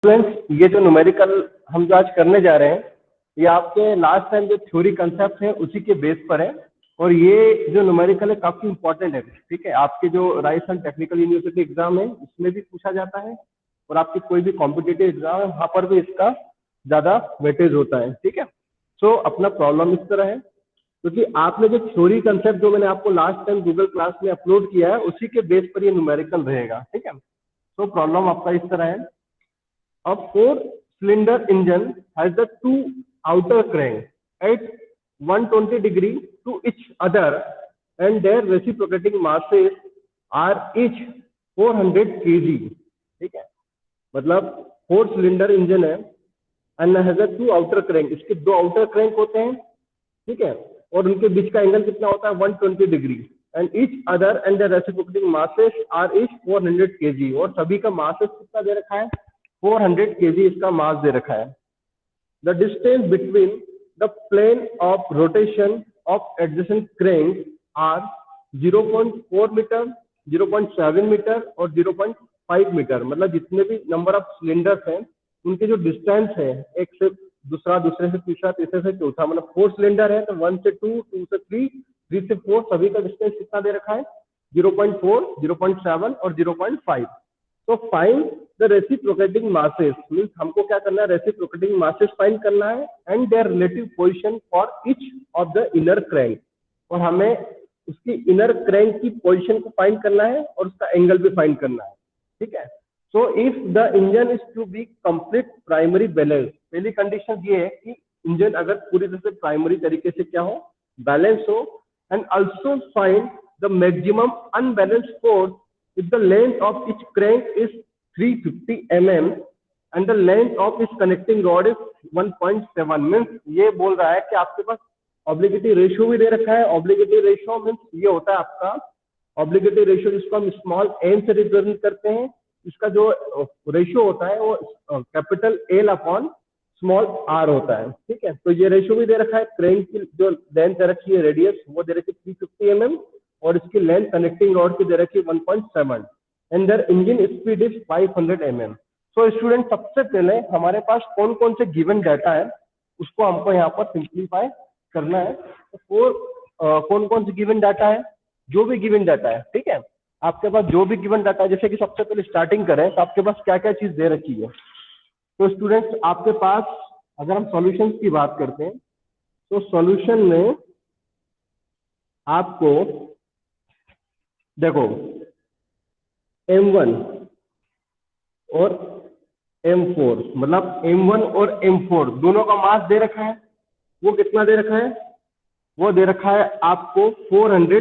Students, ये जो numerical हम जो आज करने जा रहे हैं, ये आपके लास्ट टाइम जो थ्योरी कंसेप्ट है उसी के बेस पर है। और ये जो न्यूमेरिकल है काफी इंपॉर्टेंट है, ठीक है। आपके जो राजस्थान टेक्निकल यूनिवर्सिटी एग्जाम है उसमें भी पूछा जाता है, और आपकी कोई भी कॉम्पिटिटिव एग्जाम है वहां पर भी इसका ज्यादा वेटेज होता है, ठीक है। सो अपना प्रॉब्लम इस तरह है, क्योंकि आपने जो थ्योरी कंसेप्ट जो मैंने आपको लास्ट टाइम गूगल क्लास में अपलोड किया है उसी के बेस पर ये न्यूमेरिकल रहेगा, ठीक है। तो प्रॉब्लम आपका इस तरह है। A four-cylinder engine has the two outer cranks at 120 degree to each other, and their reciprocating masses are each 400 kg, ठीक है। मतलब 4 सिलेंडर इंजन है and has a two outer crank, इसके दो आउटर क्रैंक होते हैं, ठीक है, और उनके बीच का एंगल कितना होता है 120 degree, and each other and the reciprocating masses are each 400 kg, और सभी का मासेस कितना दे रखा है 400 kg इसका मास दे रखा है। The distance between the plane of rotation of adjacent crank are 0.4 metre, 0.7 metre और 0.5 मीटर। मतलब जितने भी नंबर ऑफ सिलेंडर्स हैं उनके जो डिस्टेंस है, एक से दूसरा, दूसरे से तीसरा, तीसरे से चौथा, मतलब 4 सिलेंडर है तो 1 से 2, 2 से 3, 3 से 4, सभी का डिस्टेंस कितना दे रखा है 0.4, 0.7 और 0.5। तो find the reciprocating masses, means हमको क्या करना है, रेसिप्रोकेटिंग मासेस फाइंड करना है and there relative position for each of the inner crank, और हमें उसकी इनर क्रैंक की पोजीशन को फाइंड करना है और उसका एंगल भी फाइंड करना है, ठीक है। So if the engine is to be complete primary balance, पहली कंडीशन ये है कि इंजन अगर पूरी तरह से प्राइमरी तरीके से क्या हो, बैलेंस हो, and also find the maximum unbalanced force if the length of each crank is 350 mm and the length of its connecting rod is 1.7, means ये बोल रहा है कि आपके पास ऑब्लिगेटी रेशियो भी दे रखा है। ऑब्लिगेटी रेशियो मीन्स ये होता है आपका ऑब्लिगेटी रेशियो, जिसको हम स्मॉल एन से रिप्रेजेंट करते हैं। इसका जो रेशियो होता है वो capital L upon small R होता है, ठीक है। तो ये रेशियो भी दे रखा है। क्रैंक की जो लेंथ दे रखी है, रेडियस, वो दे रखी है 350 mm, और इसकी लेंथ कनेक्टिंग रॉड की दे रखी है 1.7, and their engine speed is 500 mm। So student, सबसे पहले हमारे पास कौन कौन से गिवन डाटा है उसको हमको यहाँ पर सिंप्लीफाई करना है। तो कौन कौन से गिवन डाटा है, जो भी गिवन डाटा है, ठीक है, आपके पास जो भी गिवन डाटा है, जैसे कि सबसे पहले स्टार्टिंग करें तो आपके पास क्या क्या चीज दे रखी है। तो स्टूडेंट्स, आपके पास अगर हम सॉल्यूशन की बात करते हैं तो सॉल्यूशन में आपको देखो M1 और M4, मतलब M1 और M4 दोनों का मास दे रखा है। वो कितना दे रखा है, वो दे रखा है आपको 400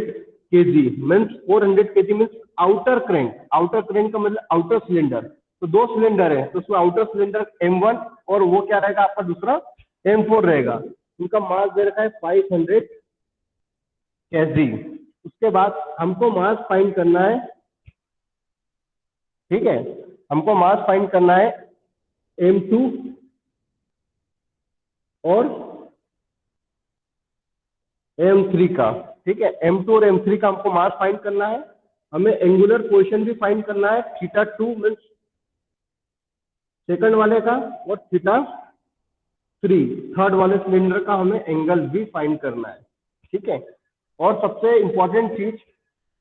kg, means 400 kg means outer crank. Outer crank का मतलब आउटर सिलेंडर, तो दो सिलेंडर है तो उसमें आउटर सिलेंडर M1 और वो क्या रहेगा आपका दूसरा M4 रहेगा। उनका मास दे रखा है 500 kg। उसके बाद हमको मास फाइंड करना है, ठीक है, हमको मास फाइंड करना है M2 और M3 का, ठीक है। M2 और M3 का हमको मास फाइंड करना है। हमें एंगुलर पोजीशन भी फाइंड करना है, θ2 मीन्स सेकंड वाले का, और θ3 थर्ड वाले सिलेंडर का हमें एंगल भी फाइंड करना है, ठीक है। और सबसे इंपॉर्टेंट चीज,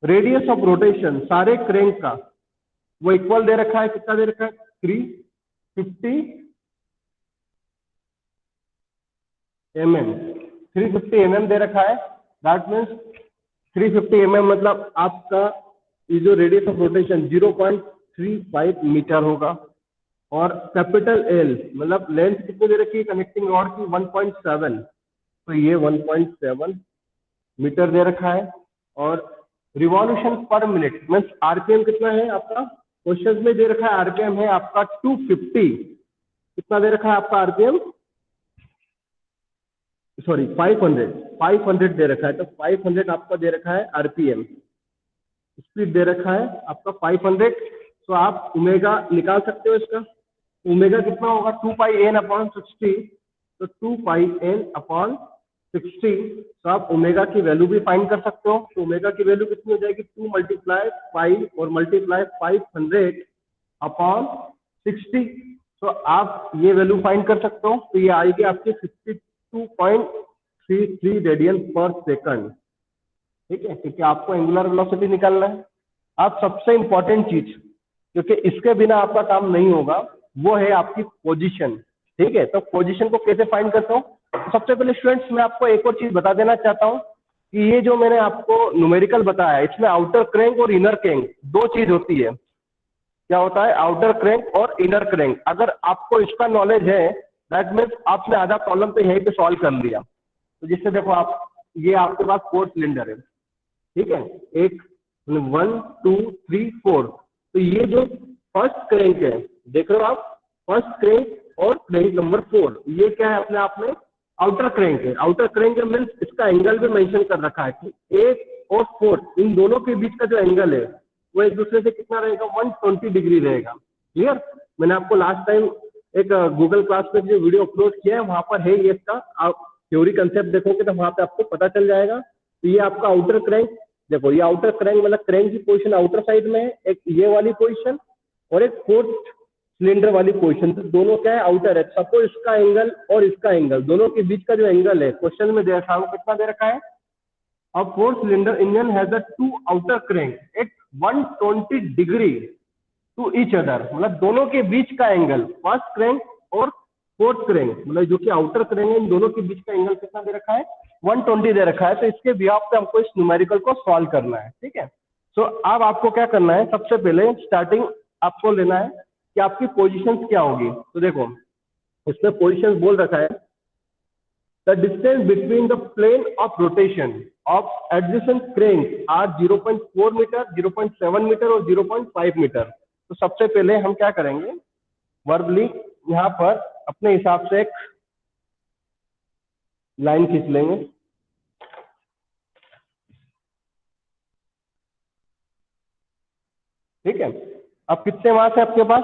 रेडियस ऑफ रोटेशन सारे क्रैंक का वो इक्वल दे रखा है। कितना दे रखा है 350 mm, 350 mm दे रखा है। दैट मीन्स 350 mm मतलब आपका ये जो रेडियस ऑफ रोटेशन 0.35 मीटर होगा, और कैपिटल एल मतलब लेंथ कितनी दे रखी है कनेक्टिंग रॉड की 1.7, तो ये 1.7 मीटर दे रखा है। और रिवॉल्यूशन पर मिनट मीन्स आरपीएम कितना है आपका, क्वेश्चन में दे रखा है आरपीएम है आपका 250। कितना दे रखा है आपका आरपीएम, सॉरी 500 दे रखा है, तो 500 आपका दे रखा है आरपीएम। स्पीड दे रखा है आपका 500, तो आप ओमेगा निकाल सकते हो इसका। ओमेगा कितना होगा 2πn/60, तो 2πn/60, तो आप ओमेगा की वैल्यू भी फाइंड कर सकते हो। तो ओमेगा की वैल्यू कितनी हो जाएगी 2 × 5 और × 500/60, तो आप ये वैल्यू फाइंड कर सकते हो, तो ये आएगी आपकी 52.33 रेडियन पर सेकंड। ठीक है, क्योंकि आपको एंगुलर वेलोसिटी निकालना है। अब सबसे इंपॉर्टेंट चीज, क्योंकि इसके बिना आपका काम नहीं होगा, वो है आपकी पोजीशन। ठीक है, तो पोजीशन को कैसे फाइंड करता हूँ? सबसे पहले स्टूडेंट्स मैं आपको एक और चीज बता देना चाहता हूँ कि ये जो मैंने आपको न्यूमेरिकल बताया, इसमें आउटर क्रैंक और इनर क्रैंक दो चीज होती है। क्या होता है? आउटर क्रैंक और इनर क्रैंक। अगर आपको इसका नॉलेज है, दैट मीन्स आपने आधा प्रॉब्लम तो यहीं पे सॉल्व कर लिया। तो जिससे देखो आप, ये आपके पास 4 सिलेंडर है। ठीक है, एक 1 2 3 4। तो ये जो फर्स्ट क्रैंक है, देख रहे हो आप, फर्स्ट क्रैंक और क्रैंक नंबर 4, ये क्या है अपने आप में? आउटर क्रैंक है। आउटर क्रैंक मीन्स इसका एंगल भी मेंशन कर रखा है कि 1 और 4 इन दोनों के बीच का जो एंगल है वो एक दूसरे से कितना रहेगा? 120 डिग्री रहेगा। क्लियर? मैंने आपको लास्ट टाइम एक गूगल क्लास पे जो वीडियो अपलोड किया है वहां पर है ये इसका। आप थ्योरी कंसेप्ट देखोगे तो वहां पे आपको पता चल जाएगा। तो ये आपका आउटर क्रैंक, देखो ये आउटर क्रैंक मतलब क्रैंक की पोजीशन आउटर साइड में है, एक ये वाली पोजीशन और एक फोर्थ सिलेंडर वाली पोजीशन। तो दोनों क्या है? आउटर है। सपोज इसका एंगल और इसका एंगल, दोनों के बीच का जो एंगल है क्वेश्चन में दे रखा है, वो कितना दे रखा है? A four-cylinder engine has a two outer crank at 120 degree to each other. मतलब दोनों के बीच का एंगल, फर्स्ट क्रैंक और फोर्थ क्रैंक, मतलब जो कि आउटर क्रैंक है, इन दोनों के बीच का एंगल कितना दे रखा है? 120 दे रखा है। तो इसके बिहाफ पे हमको इस न्यूमेरिकल को सॉल्व करना है। ठीक है, तो अब आपको क्या करना है? सबसे पहले स्टार्टिंग आपको लेना है कि आपकी पोजीशंस क्या होगी। तो देखो इसमें पोजीशंस बोल रखा है, the distance between the plane of rotation of adjacent cranks are 0.4 metre, 0.7 metre और 0.5 मीटर। तो सबसे पहले हम क्या करेंगे? वर्बली यहाँ पर अपने हिसाब से एक लाइन खींच लेंगे। ठीक है, अब कितने मास है आपके पास?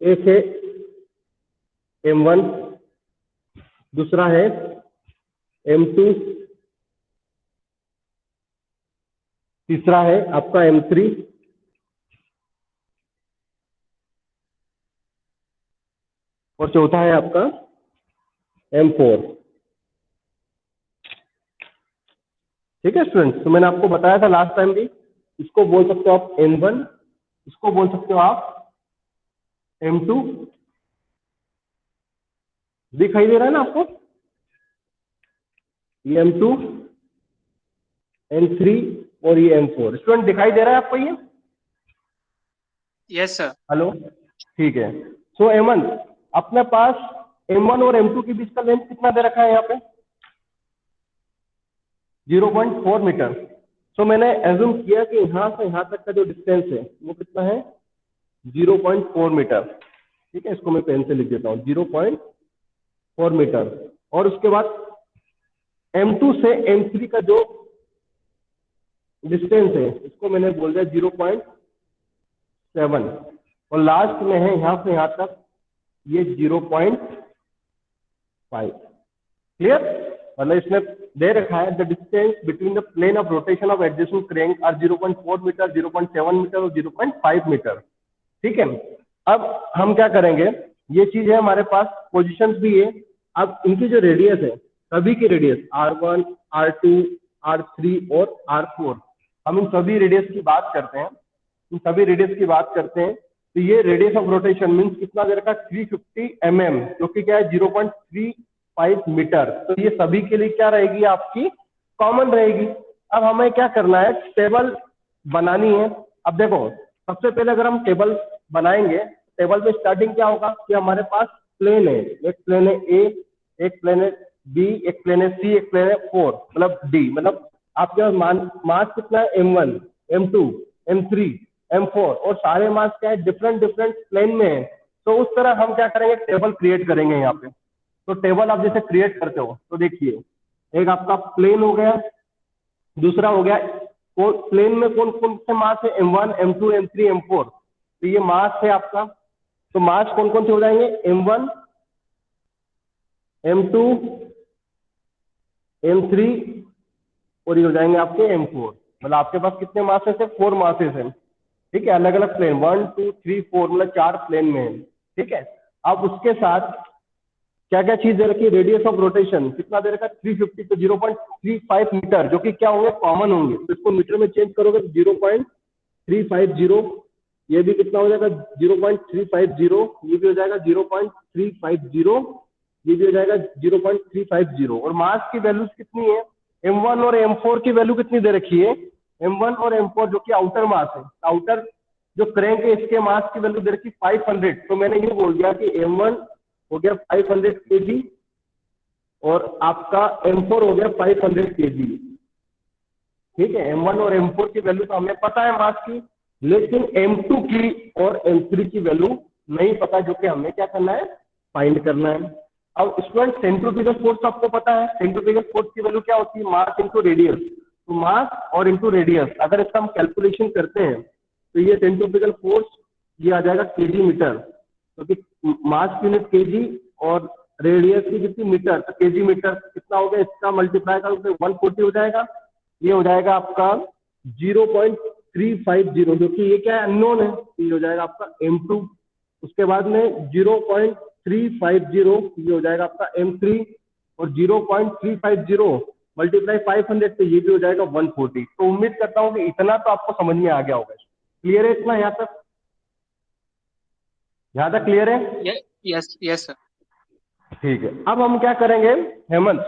एक है M1, दूसरा है M2, तीसरा है आपका M3 और चौथा है आपका M4। ठीक है स्टूडेंट्स, तो मैंने आपको बताया था लास्ट टाइम भी, इसको बोल सकते हो आप M1, इसको बोल सकते हो आप M2। दिखाई दे रहा है ना आपको? ये M2, M3 और ये M4। स्टूडेंट दिखाई दे रहा है आपको ये? Yes sir. हेलो, ठीक है। सो M1, अपने पास M1 और M2 के बीच का लेंथ कितना दे रखा है यहाँ पे? 0.4 मीटर। सो मैंने एज्यूम किया कि यहाँ से यहाँ तक का जो डिस्टेंस है वो कितना है? 0.4 मीटर। ठीक है, इसको मैं पेन से लिख देता हूँ, 0.4 मीटर। और उसके बाद M2 से M3 का जो डिस्टेंस है इसको मैंने बोल दिया 0.7, और लास्ट में है यहाँ से यहाँ तक ये 0.5। क्लियर? मतलब इसमें दे रखा है the distance between the plane of rotation of adjacent crank are 0.4 metre, 0.7 metre और 0.5 मीटर। ठीक है, अब हम क्या करेंगे? ये चीज है हमारे पास, पोजीशंस भी है। अब इनकी जो रेडियस है, सभी की रेडियस R1, R2, R3 और R4, हम इन सभी रेडियस की बात करते हैं। इन सभी रेडियस की बात करते हैं। तो ये रेडियस ऑफ रोटेशन मीन्स कितना दे रखा है? 350 mm, जो कि क्या है? 0.35 मीटर। तो ये सभी के लिए क्या रहेगी? आपकी कॉमन रहेगी। अब हमें क्या करना है? टेबल बनानी है। अब देखो सबसे पहले अगर हम टेबल बनाएंगे, टेबल में स्टार्टिंग क्या होगा कि हमारे पास प्लेन है, एक प्लेन है A, एक प्लेन है B, एक प्लेन है C, एक प्लेन है 4 मतलब D। मतलब आपके पास मास कितना है? M1, M2, M3, M4, और सारे मास क्या है? डिफरेंट डिफरेंट प्लेन में है। तो उस तरह हम क्या करेंगे? टेबल क्रिएट करेंगे यहाँ पे। तो टेबल आप जैसे क्रिएट करते हो तो देखिए, एक आपका प्लेन हो गया, दूसरा हो गया प्लेन में कौन कौन से मास है? M1, M2, M3, M4। तो ये मास है आपका। तो मास कौन कौन से हो जाएंगे? M1, M2, M3 और ये हो जाएंगे आपके M4। मतलब आपके पास कितने मासेस है? 4 मासेस हैं। ठीक है, अलग अलग प्लेन 1 2 3 4, मतलब 4 प्लेन में है। ठीक है। अब उसके साथ क्या क्या चीज दे रखी है, रेडियस ऑफ रोटेशन कितना दे रखा है 350, तो 0.35 मीटर, जो कि क्या होंगे, कॉमन होंगे, तो इसको मीटर में चेंज करोगे तो 0.350, ये भी कितना हो जाएगा 0.350, ये भी हो जाएगा 0.350, ये भी हो जाएगा 0.350। और मास की वैल्यूज कितनी है, M1 और M4 की वैल्यू कितनी दे रखी है, M1 और M4 जो कि आउटर मास है, आउटर जो क्रैंक है इसके मास की वैल्यू दे रखी 500, तो मैंने ये बोल दिया कि M1 हो गया 500 kg और आपका M4 हो गया 500 kg। ठीक है, M1 और M4 की वैल्यू तो हमें पता है मास की, लेकिन M2 की और M3 की वैल्यू नहीं पता, जो कि हमें क्या करना है, फाइंड करना है। अब स्टूडेंट सेंट्रीफ्यूगल फोर्स आपको पता है, सेंट्रीफ्यूगल फोर्स की वैल्यू क्या होती है, मास इंटू रेडियस, तो मास और इंटू रेडियस अगर इसका हम कैलकुलेशन करते हैं तो ये सेंट्रीफ्यूगल फोर्स ये आ जाएगा केजी मीटर, क्योंकि मास की यूनिट केजी और रेडियस की कितनी मीटर, तो केजी मीटर कितना हो गया, इसका मल्टीप्लाई करोगे 140 हो जाएगा, ये हो जाएगा आपका 0.350, जो कि ये क्या है, अननोन है, तो ये हो जाएगा आपका M2। उसके बाद में 0.350 ये हो जाएगा आपका M3, और 0.350 मल्टीप्लाई 500, तो ये भी हो जाएगा 140। तो उम्मीद करता हूँ कि इतना तो आपको समझ में आ गया होगा। क्लियर है इतना, यहाँ तक, यहाँ तक क्लियर है? Yes yes sir. ठीक है, अब हम क्या करेंगे हेमंत,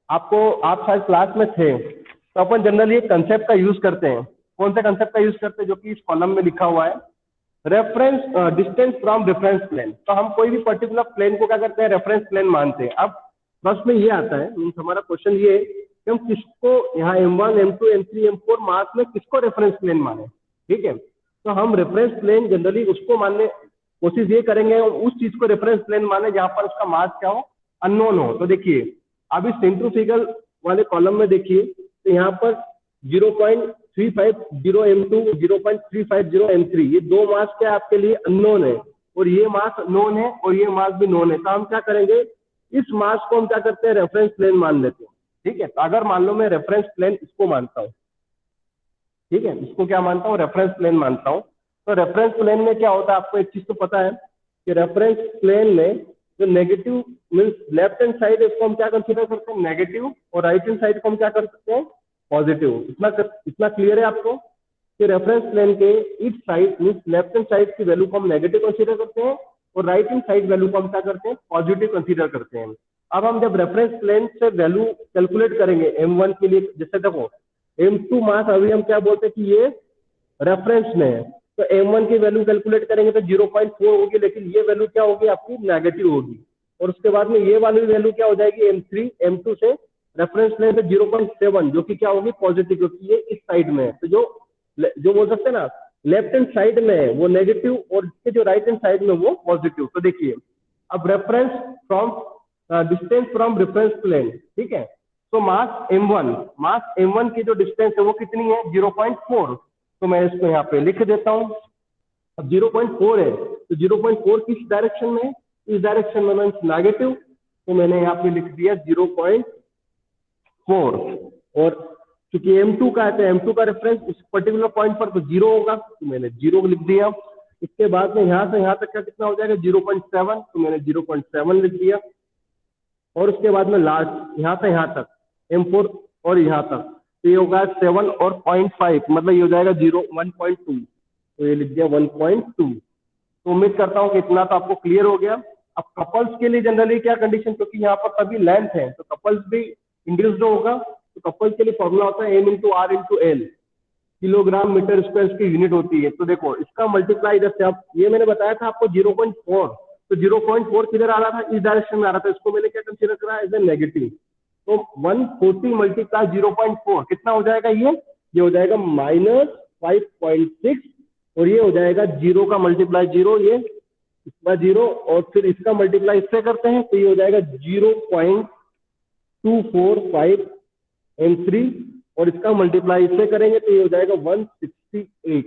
आपको, आप शायद क्लास में थे, तो अपन जनरली एक कंसेप्ट का यूज करते हैं। कौन से कंसेप्ट का यूज करते हैं, जो कि इस कॉलम में लिखा हुआ है, reference distance from reference plane. तो हम कोई भी पर्टिकुलर प्लेन को क्या करते हैं, रेफरेंस प्लेन मानते हैं। अब प्रश्न ये आता है, हमारा क्वेश्चन ये है कि हम किसको यहाँ M1 M2 M3 M4 मास में किसको रेफरेंस प्लेन माने। ठीक है, तो हम रेफरेंस प्लेन जनरली उसको मानने कोशिश ये करेंगे, उस चीज को रेफरेंस प्लेन माने जहां पर उसका मास क्या हो, अननोन हो। तो देखिए अब इस सेंट्रीफ्यूगल वाले कॉलम में देखिए, तो यहाँ पर 0.350 M2 0.350 M3, ये दो मास क्या आपके लिए अननोन है, और ये मास नोन है और ये मास भी नोन है। तो हम क्या करेंगे, इस मास को हम क्या करते हैं, रेफरेंस प्लेन मान लेते हैं। ठीक है, तो अगर मान लो मैं रेफरेंस प्लेन इसको मानता हूँ, ठीक है, इसको क्या मानता हूँ, रेफरेंस प्लेन मानता हूँ। तो रेफरेंस प्लेन में क्या होता है, आपको एक चीज तो पता है कि रेफरेंस प्लेन में जो negative means left hand side है, इसको हम क्या कंसीडर करते हैं, नेगेटिव, और राइट हैंड साइड को हम क्या कर सकते हैं, पॉजिटिव। इतना क्लियर है आपको कि रेफरेंस प्लेन के each side means left hand side की वैल्यू को हम नेगेटिव कंसीडर करते हैं, और राइट हैंड साइड वैल्यू को हम क्या करते हैं, पॉजिटिव कंसीडर करते हैं। अब हम जब रेफरेंस प्लेन से वैल्यू कैलकुलेट करेंगे M1 के लिए, जैसे देखो M2 मास अभी हम क्या बोलते हैं कि ये रेफरेंस में है, तो M1 की वैल्यू कैलकुलेट करेंगे तो 0.4 होगी, लेकिन ये वैल्यू क्या होगी आपकी, नेगेटिव होगी। और उसके बाद में ये वाली वैल्यू क्या हो जाएगी, M3 M2 से रेफरेंस प्लेन से 0.7, जो कि क्या होगी, पॉजिटिव, क्योंकि ये इस साइड में है। तो जो बोल सकते हैं ना, लेफ्ट हैंड साइड में है वो नेगेटिव, और इसके जो राइट हैंड साइड में वो पॉजिटिव। तो देखिए अब reference from distance from reference plane, ठीक है, तो मास M1 की जो डिस्टेंस है वो कितनी है, 0.4। तो मैं इसको यहाँ पे लिख देता हूँ। अब 0.4 है, तो 0.4 किस डायरेक्शन में है, इस डायरेक्शन में, मीन्स नेगेटिव, तो मैंने यहाँ पे लिख दिया 0.4। और क्योंकि M2 का है, तो M2 का रेफरेंस इस पर्टिकुलर पॉइंट पर तो 0 होगा, तो मैंने 0 लिख दिया। इसके बाद में यहाँ से यहाँ तक का कितना हो जाएगा, 0.7, तो मैंने 0.7 लिख दिया। और उसके बाद में लास्ट यहाँ से यहाँ तक M4 और यहाँ तक, तो ये होगा 7 और 0.5, मतलब ये हो जाएगा 1.2, तो ये लिख दिया 1.2। तो उम्मीद करता हूँ कि इतना तो आपको क्लियर हो गया। अब कपल्स के लिए जनरली क्या कंडीशन, क्योंकि यहाँ पर सभी लेंथ है, तो कपल्स भी इंड्यूस्ड होगा। तो कपल्स के लिए फॉर्मूला होता है M × R × L, kilogram metre square की यूनिट होती है। तो देखो इसका मल्टीप्लाई इधर से, अब ये मैंने बताया था आपको 0.4, तो 0.4 किधर आ रहा था, इस डायरेक्शन में आ रहा था, इसको मैंने क्या कंसीडर करा एज ए नेगेटिव। तो 140 मल्टीप्लाई 0.4 कितना हो जाएगा, ये हो जाएगा -5.6, और ये हो जाएगा 0 का मल्टीप्लाई 0, ये इसका 0, और फिर इसका मल्टीप्लाई इससे करते हैं, तो ये हो जाएगा 0.245 M3, और इसका मल्टीप्लाई इससे करेंगे तो ये हो जाएगा 168।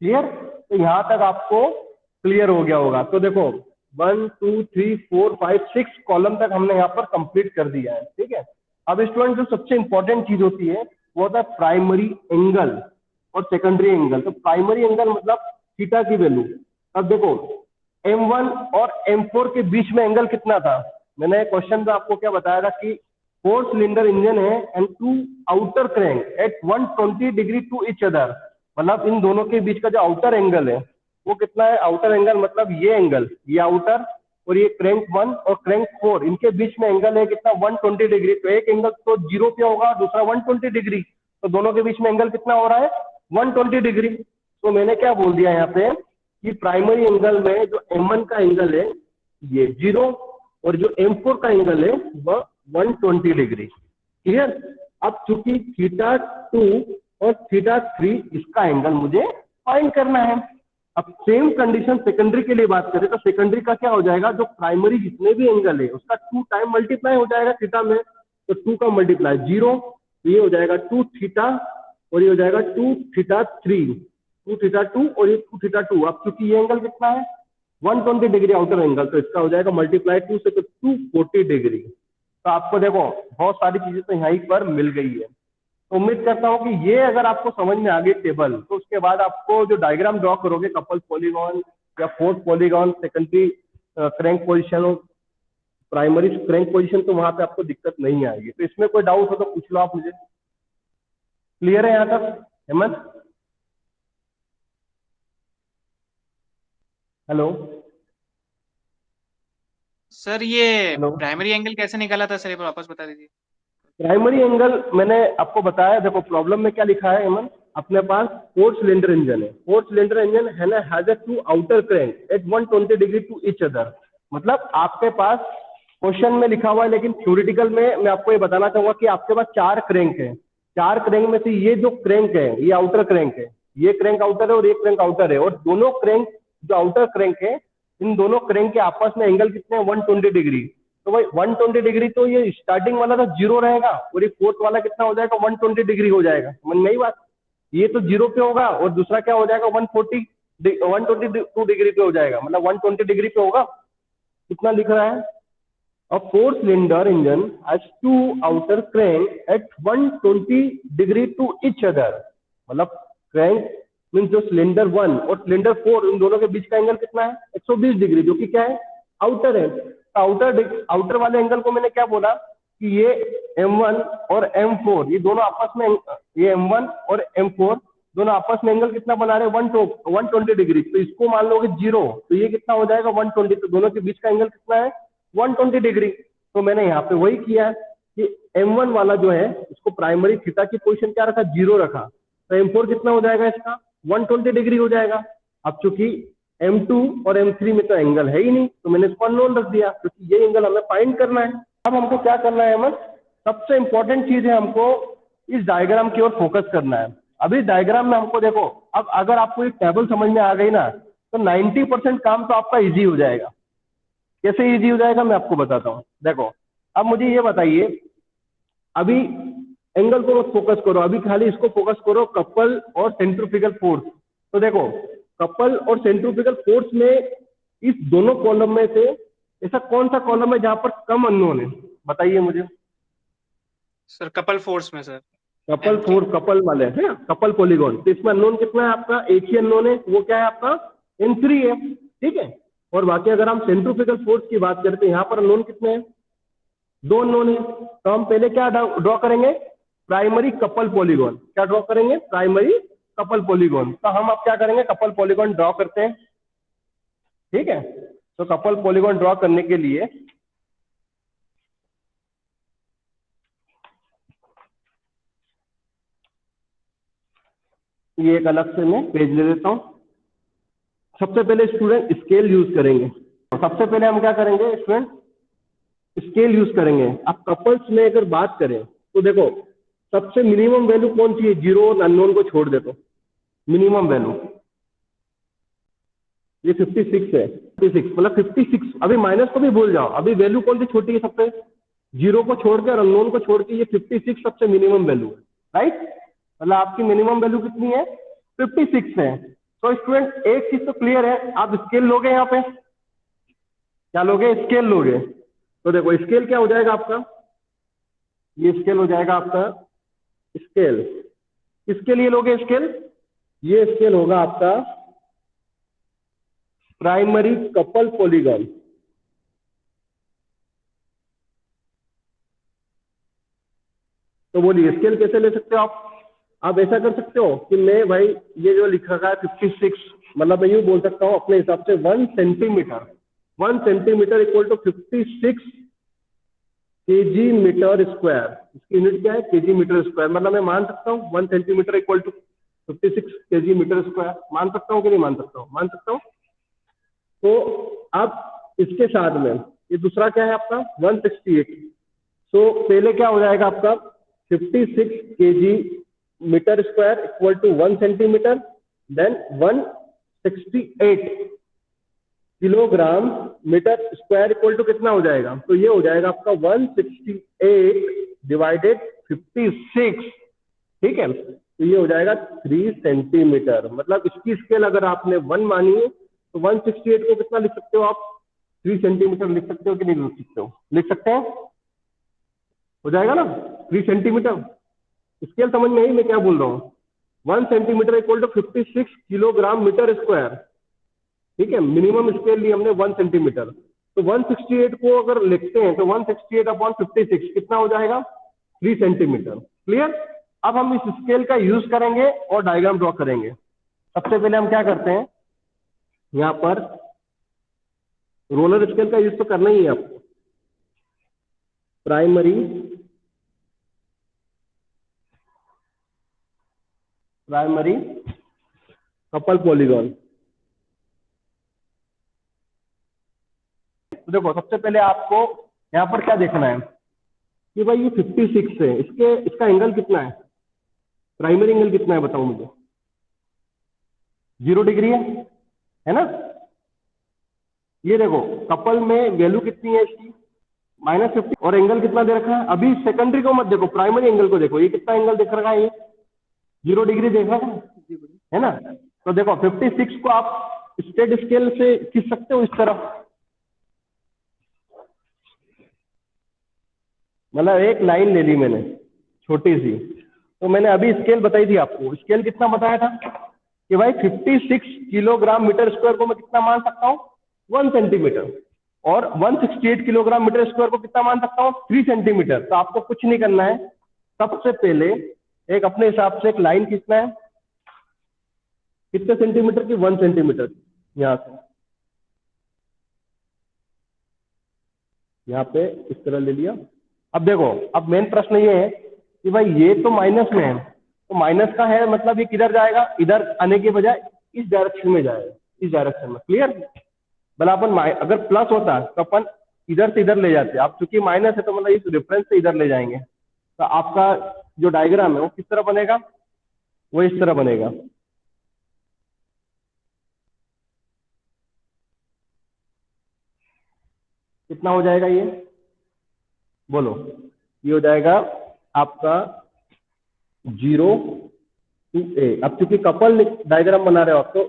क्लियर? तो यहां तक आपको क्लियर हो गया होगा। तो देखो 1 2 3 4 5 6 कॉलम तक हमने यहाँ पर कंप्लीट कर दिया है। ठीक है, अब स्टूडेंट जो सबसे इंपॉर्टेंट चीज होती है वो होता है प्राइमरी एंगल और सेकेंडरी एंगल। तो प्राइमरी एंगल मतलब थीटा की वैल्यू। अब देखो M1 और M4 के बीच में एंगल कितना था? मैंने क्वेश्चन में आपको क्या बताया था कि 4 सिलेंडर इंजन है and 2 outer crank at 120 degree to each other, मतलब इन दोनों के बीच का जो आउटर एंगल है वो कितना है? आउटर एंगल मतलब ये एंगल, ये आउटर, और ये क्रैंक 1 और क्रैंक 4, इनके बीच में एंगल है कितना? 120 डिग्री। तो एक एंगल तो 0 पे होगा, दूसरा 120 डिग्री, तो दोनों के बीच में एंगल कितना हो रहा है? 120 डिग्री। तो मैंने क्या बोल दिया यहाँ पे कि प्राइमरी एंगल में जो M1 का एंगल है ये 0 और जो M4 का एंगल है वह 120 डिग्री। क्लियर? अब चूंकि θ2 और θ3 इसका एंगल मुझे फाइंड करना है। अब सेम कंडीशन सेकेंडरी के लिए बात करें तो सेकेंडरी का क्या हो जाएगा? जो प्राइमरी जितने भी एंगल है उसका 2 टाइम मल्टीप्लाई हो जाएगा थीटा में, तो 2 का मल्टीप्लाई 0, तो ये हो जाएगा 2 थीटा और ये हो जाएगा 2 θ3, 2 θ2 और ये 2 θ2। अब क्योंकि ये एंगल कितना है? 120 डिग्री आउटर एंगल, तो इसका हो जाएगा मल्टीप्लाई 2 से, तो 240 डिग्री। तो आपको देखो बहुत सारी चीजें तो यहीं पर मिल गई है। तो उम्मीद करता हूँ कि ये अगर आपको समझ में आ गई टेबल, तो उसके बाद आपको जो डायग्राम ड्रॉ करोगे कपल पॉलीगॉन या fourth polygon, secondary crank position और प्राइमरी क्रैंक पोजीशन, तो वहां पे आपको दिक्कत नहीं आएगी। तो इसमें कोई डाउट हो तो पूछ लो आप मुझे। क्लियर है यहाँ तक हेमंत? हेलो सर ये हेलो। प्राइमरी एंगल कैसे निकाला था सर, एक बार वापस बता दीजिए। प्राइमरी एंगल मैंने आपको बताया, देखो प्रॉब्लम में क्या लिखा है हेमंत, अपने पास 4 सिलेंडर इंजन है, 4 सिलेंडर इंजन है ना, has a 2 outer crank at 120 degree to each other. मतलब आपके पास क्वेश्चन में लिखा हुआ है, लेकिन थ्योरेटिकल में मैं आपको ये बताना चाहूंगा कि आपके पास 4 क्रैंक है। 4 क्रैंक में से ये जो क्रैंक है ये आउटर क्रैंक है, ये क्रैंक आउटर है और ये क्रैंक आउटर है, और दोनों क्रैंक जो आउटर क्रैंक है इन दोनों क्रैंक के आपस में एंगल कितने हैं? 120 डिग्री। तो भाई 120 डिग्री, तो ये स्टार्टिंग वाला तो 0 रहेगा और ये फोर्थ वाला कितना हो जाएगा? 120 डिग्री हो जाएगा। समझ में आई बात? ये तो 0 पे होगा और दूसरा क्या हो जाएगा? 122 डिग्री पे हो जाएगा, मतलब 120 डिग्री पे होगा। कितना लिख रहा है? A 4 cylinder engine has 2 outer crank at 120 degree to each other। मतलब क्रैंक मीन जो सिलेंडर 1 और सिलेंडर 4 इन दोनों के बीच का एंगल कितना है? 120 डिग्री, जो कि क्या है? आउटर है। आउटर वाले एंगल को मैंने क्या बोला कि ये M1 और M4 ये दोनों आपस में, ये M1 और M4 दोनों आपस में एंगल कितना बना रहे हैं? 120 डिग्री। तो इसको मान लोगे 0, तो ये कितना हो जाएगा? 120। तो दोनों के बीच का एंगल कितना है? 120 डिग्री। तो मैंने यहाँ पे वही किया है कि M1 वाला जो है उसको प्राइमरी थीटा की पोजीशन क्या रखा? 0 रखा। तो M4 कितना हो जाएगा इसका? 120 डिग्री हो जाएगा। अब चूंकि M2 और M3 में तो एंगल है ही नहीं, तो मैंने इसको अननोन रख दिया, क्योंकि ये एंगल हमें फाइंड करना है। अब हमको क्या करना है हेमंत? सबसे इंपॉर्टेंट चीज है हमको इस डायग्राम की ओर फोकस करना है। अभी डायग्राम में हमको देखो, अब अगर आपको ये टेबल समझ में आ गई ना, तो 90% काम तो आपका इजी हो जाएगा। कैसे इजी हो जाएगा मैं आपको बताता हूँ। देखो अब मुझे ये बताइए, अभी एंगल को मत फोकस करो, अभी खाली इसको फोकस करो, कपल और सेंट्रीफ्यूगल फोर्स। तो देखो कपल और सेंट्रीफ्यूगल फोर्स में इस दोनों कॉलम में से ऐसा कौन सा कॉलम है जहां पर कम अननोन है? बताइए मुझे। सर कपल फोर्स में sir couple M3। Force, couple वाले है ना, कपल पॉलीगॉन, तो इसमें अननोन कितना है आपका? एक ही अननोन है, वो क्या है आपका? M3 है। ठीक है। और बाकी अगर हम सेंट्रीफ्यूगल फोर्स की बात करते हैं, यहाँ पर अननोन कितने हैं? 2 अननोन है। तो हम पहले क्या ड्रॉ करेंगे? Primary couple polygon. क्या ड्रॉ करेंगे? Primary couple polygon. तो हम अब क्या करेंगे? कपल पॉलीगॉन ड्रॉ करते हैं। ठीक है। तो कपल पॉलीगॉन ड्रॉ करने के लिए ये एक अलग से मैं पेज ले लेता हूं। सबसे पहले स्टूडेंट स्केल यूज करेंगे। सबसे पहले हम क्या करेंगे स्टूडेंट? स्केल यूज करेंगे। अब कपल्स में अगर बात करें तो देखो सबसे मिनिमम वैल्यू कौन सी है? 0 और अननोन को छोड़ दे तो मिनिमम वैल्यू ये 56 है। 56 मतलब 56, अभी माइनस को भी भूल जाओ, अभी वैल्यू कौन सी छोटी है सबसे? 0 को छोड़ के और अननोन को छोड़ के ये 56 सबसे मिनिमम वैल्यू है। राइट? मतलब आपकी मिनिमम वैल्यू कितनी है? 56 है। तो स्टूडेंट एक चीज तो क्लियर है, आप स्केल लोगे यहाँ पे? क्या लोगे? स्केल लोगे। तो देखो स्केल क्या हो जाएगा आपका? ये स्केल हो जाएगा आपका, स्केल किसके लिए लोगे स्केल? ये स्केल होगा आपका प्राइमरी कपल पॉलीगॉन। तो बोलिए स्केल कैसे ले सकते हो आप ऐसा कर सकते हो कि मैं भाई ये जो लिखा है 56, मतलब मैं यूं बोल सकता हूं अपने हिसाब से 1 centimetre equal to 56 KG metre square. इसकी यूनिट क्या है? KG metre square. मतलब मैं मान सकता हूँ 1 centimetre equal to 56 KG metre square. मान सकता हूँ कि नहीं मान सकता हूँ? मान सकता हूँ। तो अब इसके साथ में ये दूसरा क्या है आपका 168। तो पहले क्या हो जाएगा आपका 56 KG metre square equal to 1 centimetre, then 168 kilogram metre square equal to कितना हो जाएगा? तो ये हो जाएगा आपका 168 डिवाइडेड 56। ठीक है, तो ये हो जाएगा 3 सेंटीमीटर। मतलब इसकी स्केल अगर आपने 1 मानी है तो 168 को कितना लिख सकते हो आप? 3 सेंटीमीटर लिख सकते हो कि नहीं लिख सकते हो? लिख सकते हैं, हो जाएगा ना 3 सेंटीमीटर। स्केल समझ में आई मैं क्या बोल रहा हूँ? 1 centimetre equal to 56 kilogram metre square. ठीक है, मिनिमम स्केल ली हमने 1 सेंटीमीटर। तो 168 को अगर लिखते हैं तो 168 अपॉन 56 कितना हो जाएगा? 3 सेंटीमीटर। क्लियर? अब हम इस स्केल का यूज करेंगे और डायग्राम ड्रॉ करेंगे। सबसे पहले हम क्या करते हैं, यहाँ पर रोलर स्केल का यूज तो करना ही है आपको। Primary couple polygon. तो देखो सबसे पहले आपको यहाँ पर क्या देखना है कि भाई ये 56 है, इसका एंगल कितना है? प्राइमरी एंगल कितना है बताओ मुझे? 0 डिग्री है ना? ये देखो कपल में वैल्यू कितनी है इसकी? -50। और एंगल कितना दे रखा है? अभी सेकेंडरी को मत देखो, प्राइमरी एंगल को देखो। ये कितना एंगल देख रखा है? ये 0 डिग्री देख रखा है ना? तो देखो 56 को आप स्ट्रेट स्केल से खींच सकते हो इस तरफ। मतलब एक लाइन ले ली मैंने छोटी सी। तो मैंने अभी स्केल बताई थी आपको। स्केल कितना बताया था कि भाई 56 किलोग्राम मीटर स्क्वायर को मैं कितना मान सकता हूँ? 1 सेंटीमीटर। और 168 किलोग्राम मीटर स्क्वायर को कितना मान सकता हूँ? 3 सेंटीमीटर। तो आपको कुछ नहीं करना है, सबसे पहले एक अपने हिसाब से एक लाइन खींचना है। कितने सेंटीमीटर की? 1 सेंटीमीटर। यहाँ से यहाँ पे इस तरह ले लिया। अब देखो, अब मेन प्रश्न ये है कि भाई ये तो माइनस में है, तो माइनस का है मतलब ये किधर जाएगा? इधर आने के बजाय इस डायरेक्शन में जाएगा, इस डायरेक्शन में। क्लियर? भला अपन अगर प्लस होता तो अपन इधर से इधर ले जाते। आप चूंकि माइनस है तो मतलब इस रेफरेंस से इधर ले जाएंगे। तो आपका जो डायग्राम है वो किस तरह बनेगा? वो इस तरह बनेगा। कितना हो जाएगा ये? बोलो। ये हो जाएगा आपका 0 to A। अब चूंकि कपल डायग्राम बना रहे हो आप तो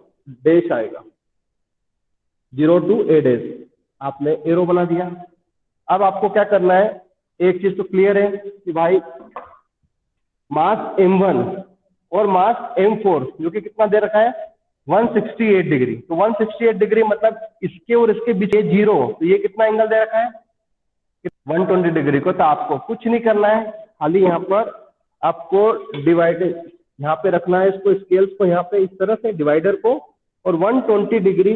डैश आएगा, 0 to A डैश। आपने एरो बना दिया। अब आपको क्या करना है, एक चीज तो क्लियर है कि भाई मास M1 और मास M4 जो कि कितना दे रखा है? 168 डिग्री। तो 168 डिग्री मतलब इसके और इसके बीच 0। तो ये कितना एंगल दे रखा है? 120 डिग्री को। तो आपको कुछ नहीं करना है, खाली यहाँ पर आपको डिवाइडर यहाँ पे रखना है, इसको स्केल्स को यहाँ पे इस तरह से डिवाइडर को, और 120 डिग्री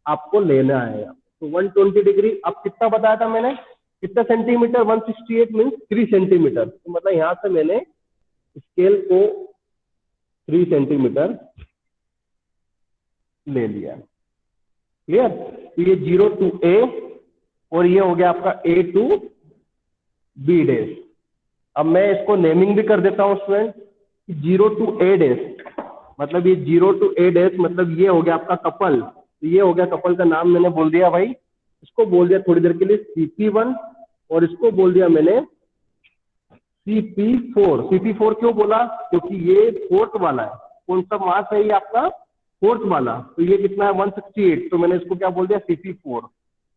आपको लेना है। तो 120 डिग्री अब कितना बताया था मैंने? कितना सेंटीमीटर? 168 means 3 centimetre. तो मतलब यहाँ से मैंने स्केल को 3 सेंटीमीटर ले लिया। क्लियर? तो ये 0 to A और ये हो गया आपका A to B डैश। अब मैं इसको नेमिंग भी कर देता हूँ स्टूडेंट, 0 to A डैश मतलब ये 0 to A डैश मतलब ये हो गया आपका कपल। तो ये हो गया कपल का नाम मैंने बोल दिया भाई। इसको बोल दिया थोड़ी देर के लिए CP1 और इसको बोल दिया मैंने CP4। CP4 क्यों बोला? क्योंकि ये फोर्थ वाला है। कौन सा मास है ये आपका? फोर्थ वाला। तो ये कितना है? 168। तो मैंने इसको क्या बोल दिया? CP4।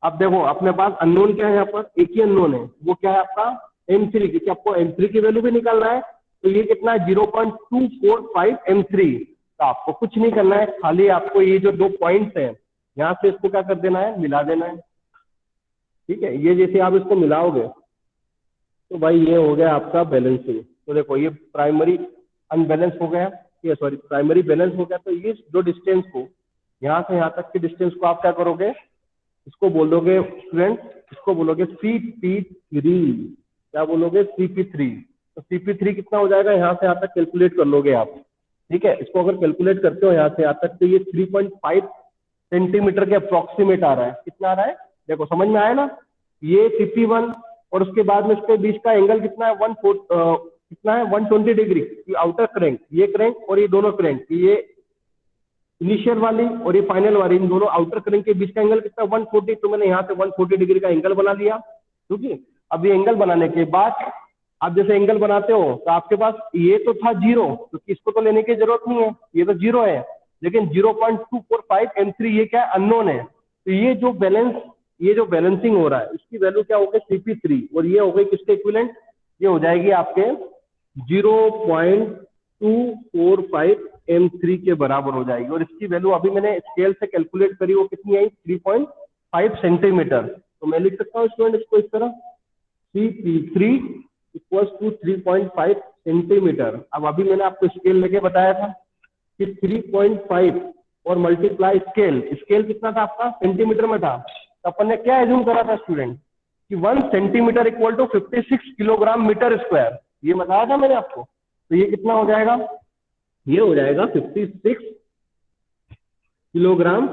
अब देखो अपने पास अननोन क्या है? यहाँ पर एक ही अननोन है, वो क्या है आपका? M3। क्योंकि आपको M3 की वैल्यू भी निकालना है। तो ये कितना है? 0.245 M3। तो आपको कुछ नहीं करना है, खाली आपको ये जो 2 पॉइंट्स हैं यहाँ से इसको क्या कर देना है, मिला देना है। ठीक है, ये जैसे आप इसको मिलाओगे तो भाई ये हो गया आपका बैलेंसिंग। तो देखो ये प्राइमरी अनबैलेंस हो गया, ये सॉरी प्राइमरी बैलेंस हो गया। तो ये जो डिस्टेंस को यहाँ से यहाँ तक के डिस्टेंस को आप क्या करोगे, इसको बोलोगे स्टूडेंट, इसको बोलोगे CP3। क्या बोलोगे, CP3। तो CP3 कितना हो जाएगा, यहाँ से यहाँ तक कैलकुलेट कर लोगे आप। ठीक है, इसको अगर कैलकुलेट करते हो यहाँ से यहाँ तक तो ये 3.5 सेंटीमीटर के अप्रोक्सीमेट आ रहा है। कितना आ रहा है, देखो समझ में आया ना। ये CP1 और उसके बाद में इसके बीच का एंगल कितना है, कितना है 120 डिग्री। ये आउटर क्रैंक, ये क्रैंक और ये दोनों क्रैंक, ये इनिशियल वाली और ये फाइनल वाली, इन दोनों आउटर क्रैंक के बीच का एंगल कितना 140। तो मैंने यहाँ से 140 डिग्री का एंगल बना लिया। ठीक है, अब ये एंगल बनाने के बाद आप जैसे एंगल बनाते हो तो आपके पास ये तो था 0, तो इसको तो लेने की जरूरत नहीं है, ये तो 0 है। लेकिन 0.245 M3 ये क्या अननोन है। तो ये जो बैलेंसिंग हो रहा है उसकी वैल्यू क्या हो गई, CP3। और ये हो गई किसके इक्विवेलेंट, ये हो जाएगी आपके 0.245 M3 के बराबर हो जाएगी। और इसकी वैल्यू अभी मैंने स्केल से कैलकुलेट करी, वो कितनी आई 3.5 सेंटीमीटर। तो मैं लिख सकता हूँ स्टूडेंट इसको इस तरह, CP3 इक्वल्स टू 3.5 सेंटीमीटर। अब अभी मैंने आपको स्केल लेके बताया था कि 3.5 और मल्टीप्लाई स्केल कितना था आपका, सेंटीमीटर में था। तो अपन ने क्या एज्यूम करा था स्टूडेंट कि 1 centimetre equal to 56 kilogram metre square, ये बताया था मैंने आपको। तो ये कितना हो जाएगा, ये हो जाएगा 56 किलोग्राम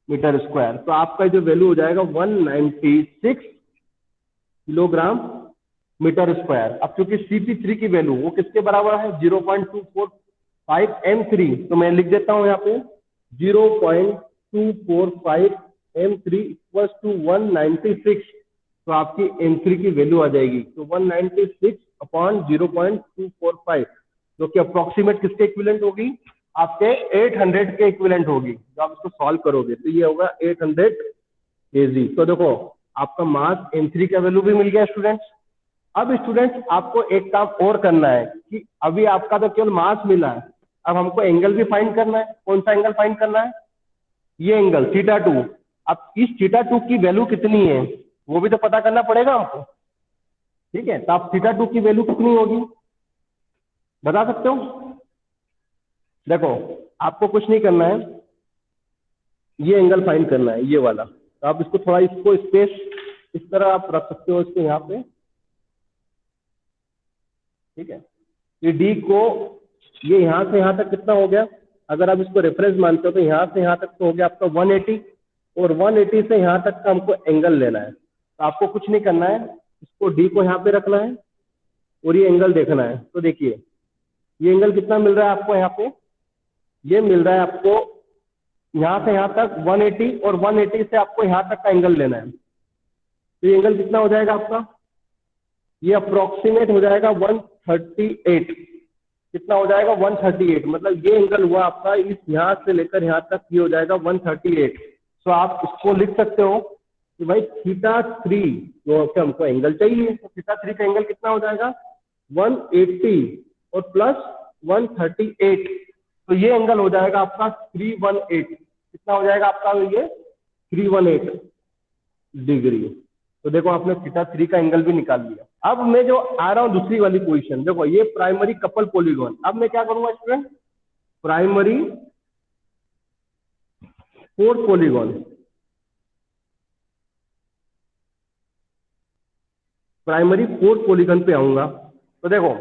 मीटर स्क्वायर। तो आपका जो वैल्यू हो जाएगा 196 किलोग्राम मीटर स्क्वायर। अब क्योंकि CP3 की वैल्यू वो किसके बराबर है, 0.245 M3। तो मैं लिख देता हूं यहाँ पे 0.245 M3 इक्वल्स टू 196। तो आपकी M3 की वैल्यू आ जाएगी, तो 196 अपॉन 0.245, जो कि अप्रोक्सीमेट किसके इक्विवेलेंट होगी, आपके 800 के इक्विवेलेंट होगी। जब आप इसको सॉल्व करोगे तो ये होगा 800 kg। तो देखो आपका मास M3 का वैल्यू भी मिल गया स्टूडेंट्स। अब स्टूडेंट्स आपको एक काम और करना है कि अभी आपका तो केवल मास मिला है, अब हमको एंगल भी फाइंड करना है। कौन सा एंगल फाइंड करना है, ये एंगल θ2। अब इस θ2 की वैल्यू कितनी है वो भी तो पता करना पड़ेगा हमको। ठीक है, तो आप θ2 की वैल्यू कितनी होगी बता सकते हो। देखो आपको कुछ नहीं करना है, ये एंगल फाइंड करना है, ये वाला। तो आप इसको थोड़ा, इसको स्पेस इस तरह आप रख सकते हो इसको यहाँ पे। ठीक है, ये D को, ये यहाँ से यहाँ तक कितना हो गया, अगर आप इसको रेफरेंस मानते हो तो यहाँ से यहाँ तक तो हो गया आपका 180, और 180 से यहाँ तक का हमको एंगल लेना है। तो आपको कुछ नहीं करना है, इसको D को यहाँ पे रखना है और ये एंगल देखना है। तो देखिए ये एंगल कितना मिल रहा है आपको यहाँ पे, ये मिल रहा है आपको यहाँ से यहाँ तक 180, और 180 से आपको यहाँ तक का एंगल लेना है। तो ये एंगल कितना हो जाएगा आपका, ये अप्रोक्सीमेट हो जाएगा 138। कितना हो जाएगा 138, मतलब ये एंगल हुआ आपका इस यहाँ से लेकर यहाँ तक, ये हो जाएगा 138। तो आप इसको लिख सकते हो कि भाई θ3 जो हमको एंगल चाहिए, तो θ3 का एंगल कितना हो जाएगा 180 और प्लस 138। तो ये एंगल हो जाएगा आपका 318। कितना हो जाएगा आपका ये 318 डिग्री। तो देखो आपने θ3 का एंगल भी निकाल लिया। अब मैं जो आ रहा हूं दूसरी वाली पोजीशन, देखो ये प्राइमरी कपल पॉलीगॉन। अब मैं क्या करूंगा student, primary fourth polygon, primary fourth polygon पे आऊंगा। तो देखो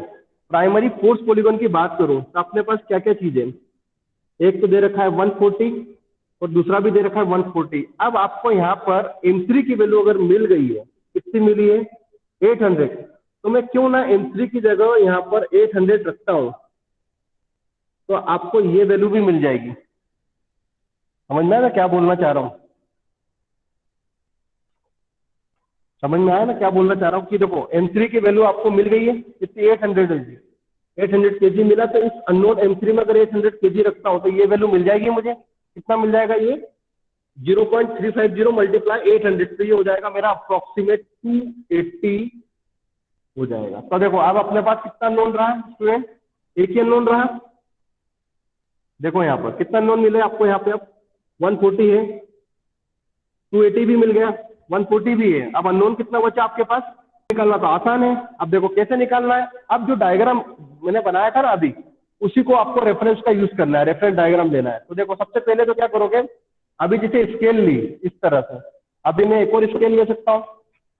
प्राइमरी फोर्थ पॉलीगॉन की बात करूं तो अपने पास क्या क्या चीजें, एक तो दे रखा है 140 और दूसरा भी दे रखा है 140। अब आपको यहाँ पर M3 की वैल्यू अगर मिल गई है, कितनी मिली है 800, तो मैं क्यों ना M3 की जगह यहाँ पर 800 रखता हूं, तो आपको ये वैल्यू भी मिल जाएगी। समझ में आया ना क्या बोलना चाह रहा हूं, समझ में आया ना क्या बोलना चाह रहा हूँ कि देखो M3 की वैल्यू आपको मिल गई है कितनी 800 kg मिला। तो इस अननोन M3 में अगर 800 kg रखता हूं तो ये वैल्यू मिल जाएगी मुझे। कितना मिल जाएगा ये 0.350 मल्टीप्लाई 800, तो ये हो जाएगा मेरा अप्रोक्सीमेट 280 हो जाएगा। तो देखो अब अपने पास कितना नोन रहा स्टूडेंट, एक ही नोन रहा। देखो यहाँ पर कितना नोन मिले आपको यहाँ पे, अब 140 है, 280 भी मिल गया, 140 भी है। अब अननोन कितना बचा आपके पास? निकालना तो आसान है। अब देखो कैसे निकालना है। अब जो डायग्राम मैंने बनाया था ना अभी, उसी को आपको रेफरेंस का यूज करना है, रेफरेंस डायग्राम लेना है। तो देखो सबसे पहले तो क्या करोगे, अभी जैसे स्केल ली इस तरह से, अभी मैं एक और स्केल ले सकता हूँ।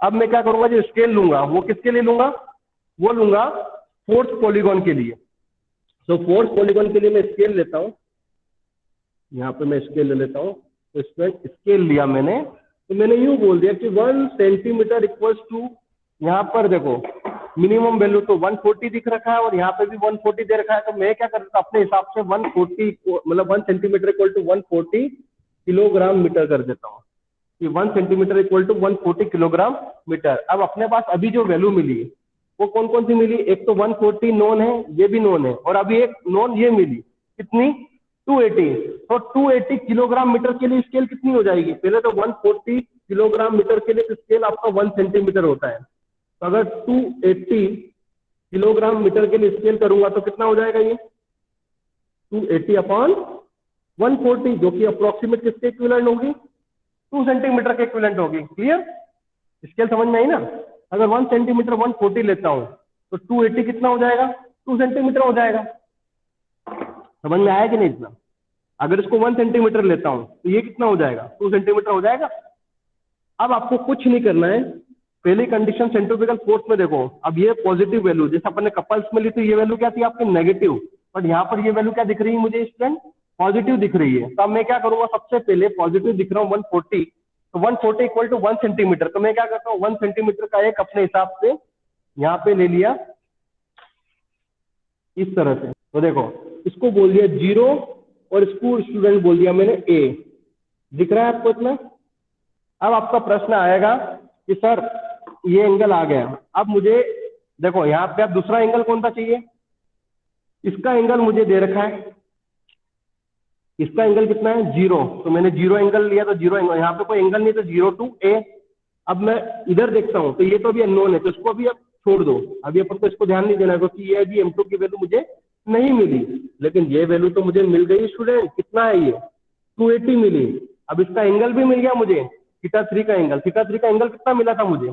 अब मैं क्या करूंगा, जो स्केल लूंगा वो किसके लिए लूंगा, वो लूंगा फोर्थ पॉलीगॉन के लिए। तो फोर्थ पॉलीगॉन के लिए मैं स्केल लेता हूँ, यहाँ पे मैं स्केल ले लेता हूँ। तो इसमें स्केल लिया मैंने, तो मैंने यूं बोल दिया कि 1 सेंटीमीटर इक्वल्स टू, यहाँ पर देखो मिनिमम वैल्यू तो 140 दिख रखा है और यहाँ पे भी 140 दे रखा है। तो मैं क्या करता हूँ अपने हिसाब से 140 मतलब 1 centimetre equal to 140 kilogram metre कर देता हूँ कि 1 centimetre equal to 140 kilogram metre. अब अपने पास अभी जो वैल्यू मिली वो कौन कौन सी मिली, एक तो 140 नोन है, ये भी नोन है, और अभी एक नोन ये मिली कितनी, 280। तो 280 किलोग्राम मीटर के लिए स्केल कितनी हो जाएगी, पहले तो 140 किलोग्राम मीटर के लिए स्केल आपका 1 सेंटीमीटर होता है। तो अगर 280 किलोग्राम मीटर के लिए स्केल करूंगा तो कितना हो जाएगा, ये 280 अपॉन 140, जो कि अप्रोक्सीमेट किसके इक्विवेलेंट होगी, 2 सेंटीमीटर के इक्विवेलेंट होगी। क्लियर, स्केल समझ में आई ना। अगर 1 सेंटीमीटर 140 लेता हूं तो 280 कितना हो जाएगा, 2 सेंटीमीटर हो जाएगा। समझ में आया कि नहीं इतना। अगर इसको 1 सेंटीमीटर लेता हूं तो ये कितना हो जाएगा, 2 सेंटीमीटर हो जाएगा। अब आपको कुछ नहीं करना है, पहली कंडीशन सेंट्रीफ्यूगल फोर्स में देखो, अब ये पॉजिटिव वैल्यू जैसे अपन ने कपल्स में ली, तो ये वैल्यू क्या थी आपकी नेगेटिव, बट यहाँ पर ये वैल्यू क्या दिख रही है मुझे स्टूडेंट, पॉजिटिव दिख रही है। तो अब मैं क्या करूंगा, सबसे पहले पॉजिटिव दिख रहा हूँ 140, तो 140 इक्वल टू 1 सेंटीमीटर। तो मैं क्या करता हूँ 1 सेंटीमीटर का एक अपने हिसाब से यहाँ पे ले लिया इस तरह से। तो देखो इसको बोल दिया 0 और इसको स्टूडेंट बोल दिया मैंने A। दिख रहा है आपको इतना। अब आपका प्रश्न आएगा कि सर ये एंगल आ गया, अब मुझे देखो यहाँ पे अब दूसरा एंगल कौन सा चाहिए, इसका एंगल मुझे दे रखा है, इसका एंगल कितना है 0, तो मैंने 0 एंगल लिया, तो 0 एंगल, यहाँ पे कोई एंगल नहीं तो 0 to A। अब मैं इधर देखता हूँ तो ये तो अभी अननोन है, तो इसको अभी अब छोड़ दो, अभी अपन को इसको ध्यान नहीं देना, क्योंकि ये अभी M2 की वैल्यू मुझे नहीं मिली, लेकिन ये वैल्यू तो मुझे मिल गई स्टूडेंट। कितना है ये, 280 मिली। अब इसका एंगल भी मिल गया मुझे, θ3 का एंगल, θ3 का एंगल कितना मिला था मुझे,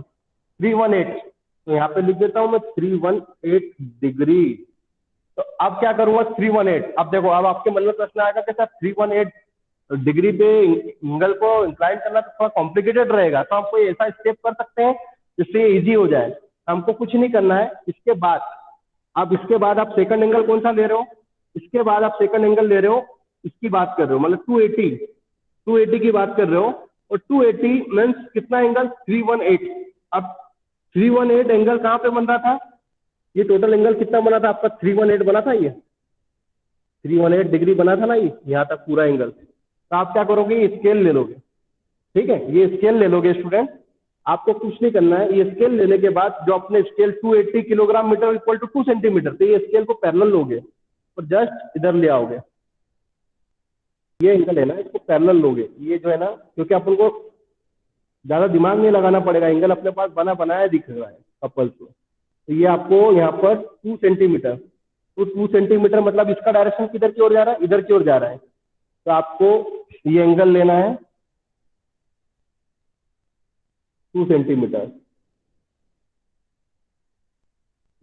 318। तो यहाँ पे लिख देता हूँ मैं 318 डिग्री। तो अब क्या करूंगा 318, अब देखो अब आपके मन में प्रश्न आएगा कि सर 318 डिग्री पे एंगल को इंक्लाइन करना तो थोड़ा कॉम्प्लिकेटेड रहेगा, तो हम कोई ऐसा स्टेप कर सकते हैं जिससे इजी हो जाए। हमको कुछ नहीं करना है, इसके बाद आप सेकंड एंगल कौन सा ले रहे हो, इसके बाद आप सेकंड एंगल ले रहे हो, इसकी बात कर रहे हो, मतलब 280 की बात कर रहे हो, और 280 मीन्स कितना एंगल 318। अब 318 एंगल कहाँ पे बन रहा था, ये टोटल एंगल कितना बना था आपका, 318 बना था, ये 318 डिग्री बना था ना, ये यहाँ तक पूरा एंगल। तो आप क्या करोगे, ये स्केल ले लोगे, ठीक है, ये स्केल ले लोगे स्टूडेंट, आपको कुछ नहीं करना है। ये स्केल लेने के बाद जो अपने scale 280 kilogram metre equal to 2 centimetre, तो ये स्केल को पैरेलल लोगे और जस्ट इधर ले आओगे, ये एंगल है ना, इसको पैरेलल लोगे, ये जो है ना, क्योंकि अपन को ज्यादा दिमाग नहीं लगाना पड़ेगा, एंगल अपने पास बनाया दिख रहा है कपल्स को। तो ये आपको यहाँ पर 2 सेंटीमीटर, तो 2 सेंटीमीटर मतलब इसका डायरेक्शन किधर की ओर जा रहा है, इधर की ओर जा रहा है। तो आपको ये एंगल लेना है 2 सेंटीमीटर,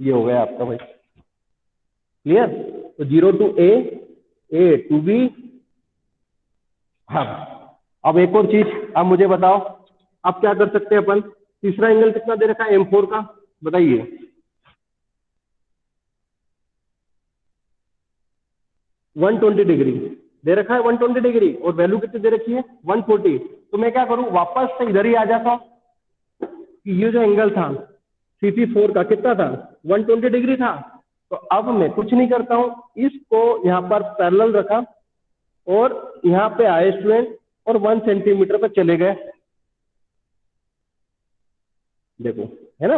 ये हो गया आपका भाई। क्लियर, तो 0 to A, A to B। हाँ, अब एक और चीज, अब मुझे बताओ अब क्या कर सकते हैं अपन, तीसरा एंगल कितना दे रखा है M4 का, बताइए। 120 डिग्री दे रखा है, 120 डिग्री, और वैल्यू कितनी दे रखी है 140। तो मैं क्या करूं, वापस से इधर ही आ जाता हूं कि ये जो एंगल था CP4 का कितना था, 120 डिग्री था। तो अब मैं कुछ नहीं करता हूं, इसको यहाँ पर पैरेलल रखा और यहाँ पे आए स्टूडेंट और 1 सेंटीमीटर पे चले गए। देखो है ना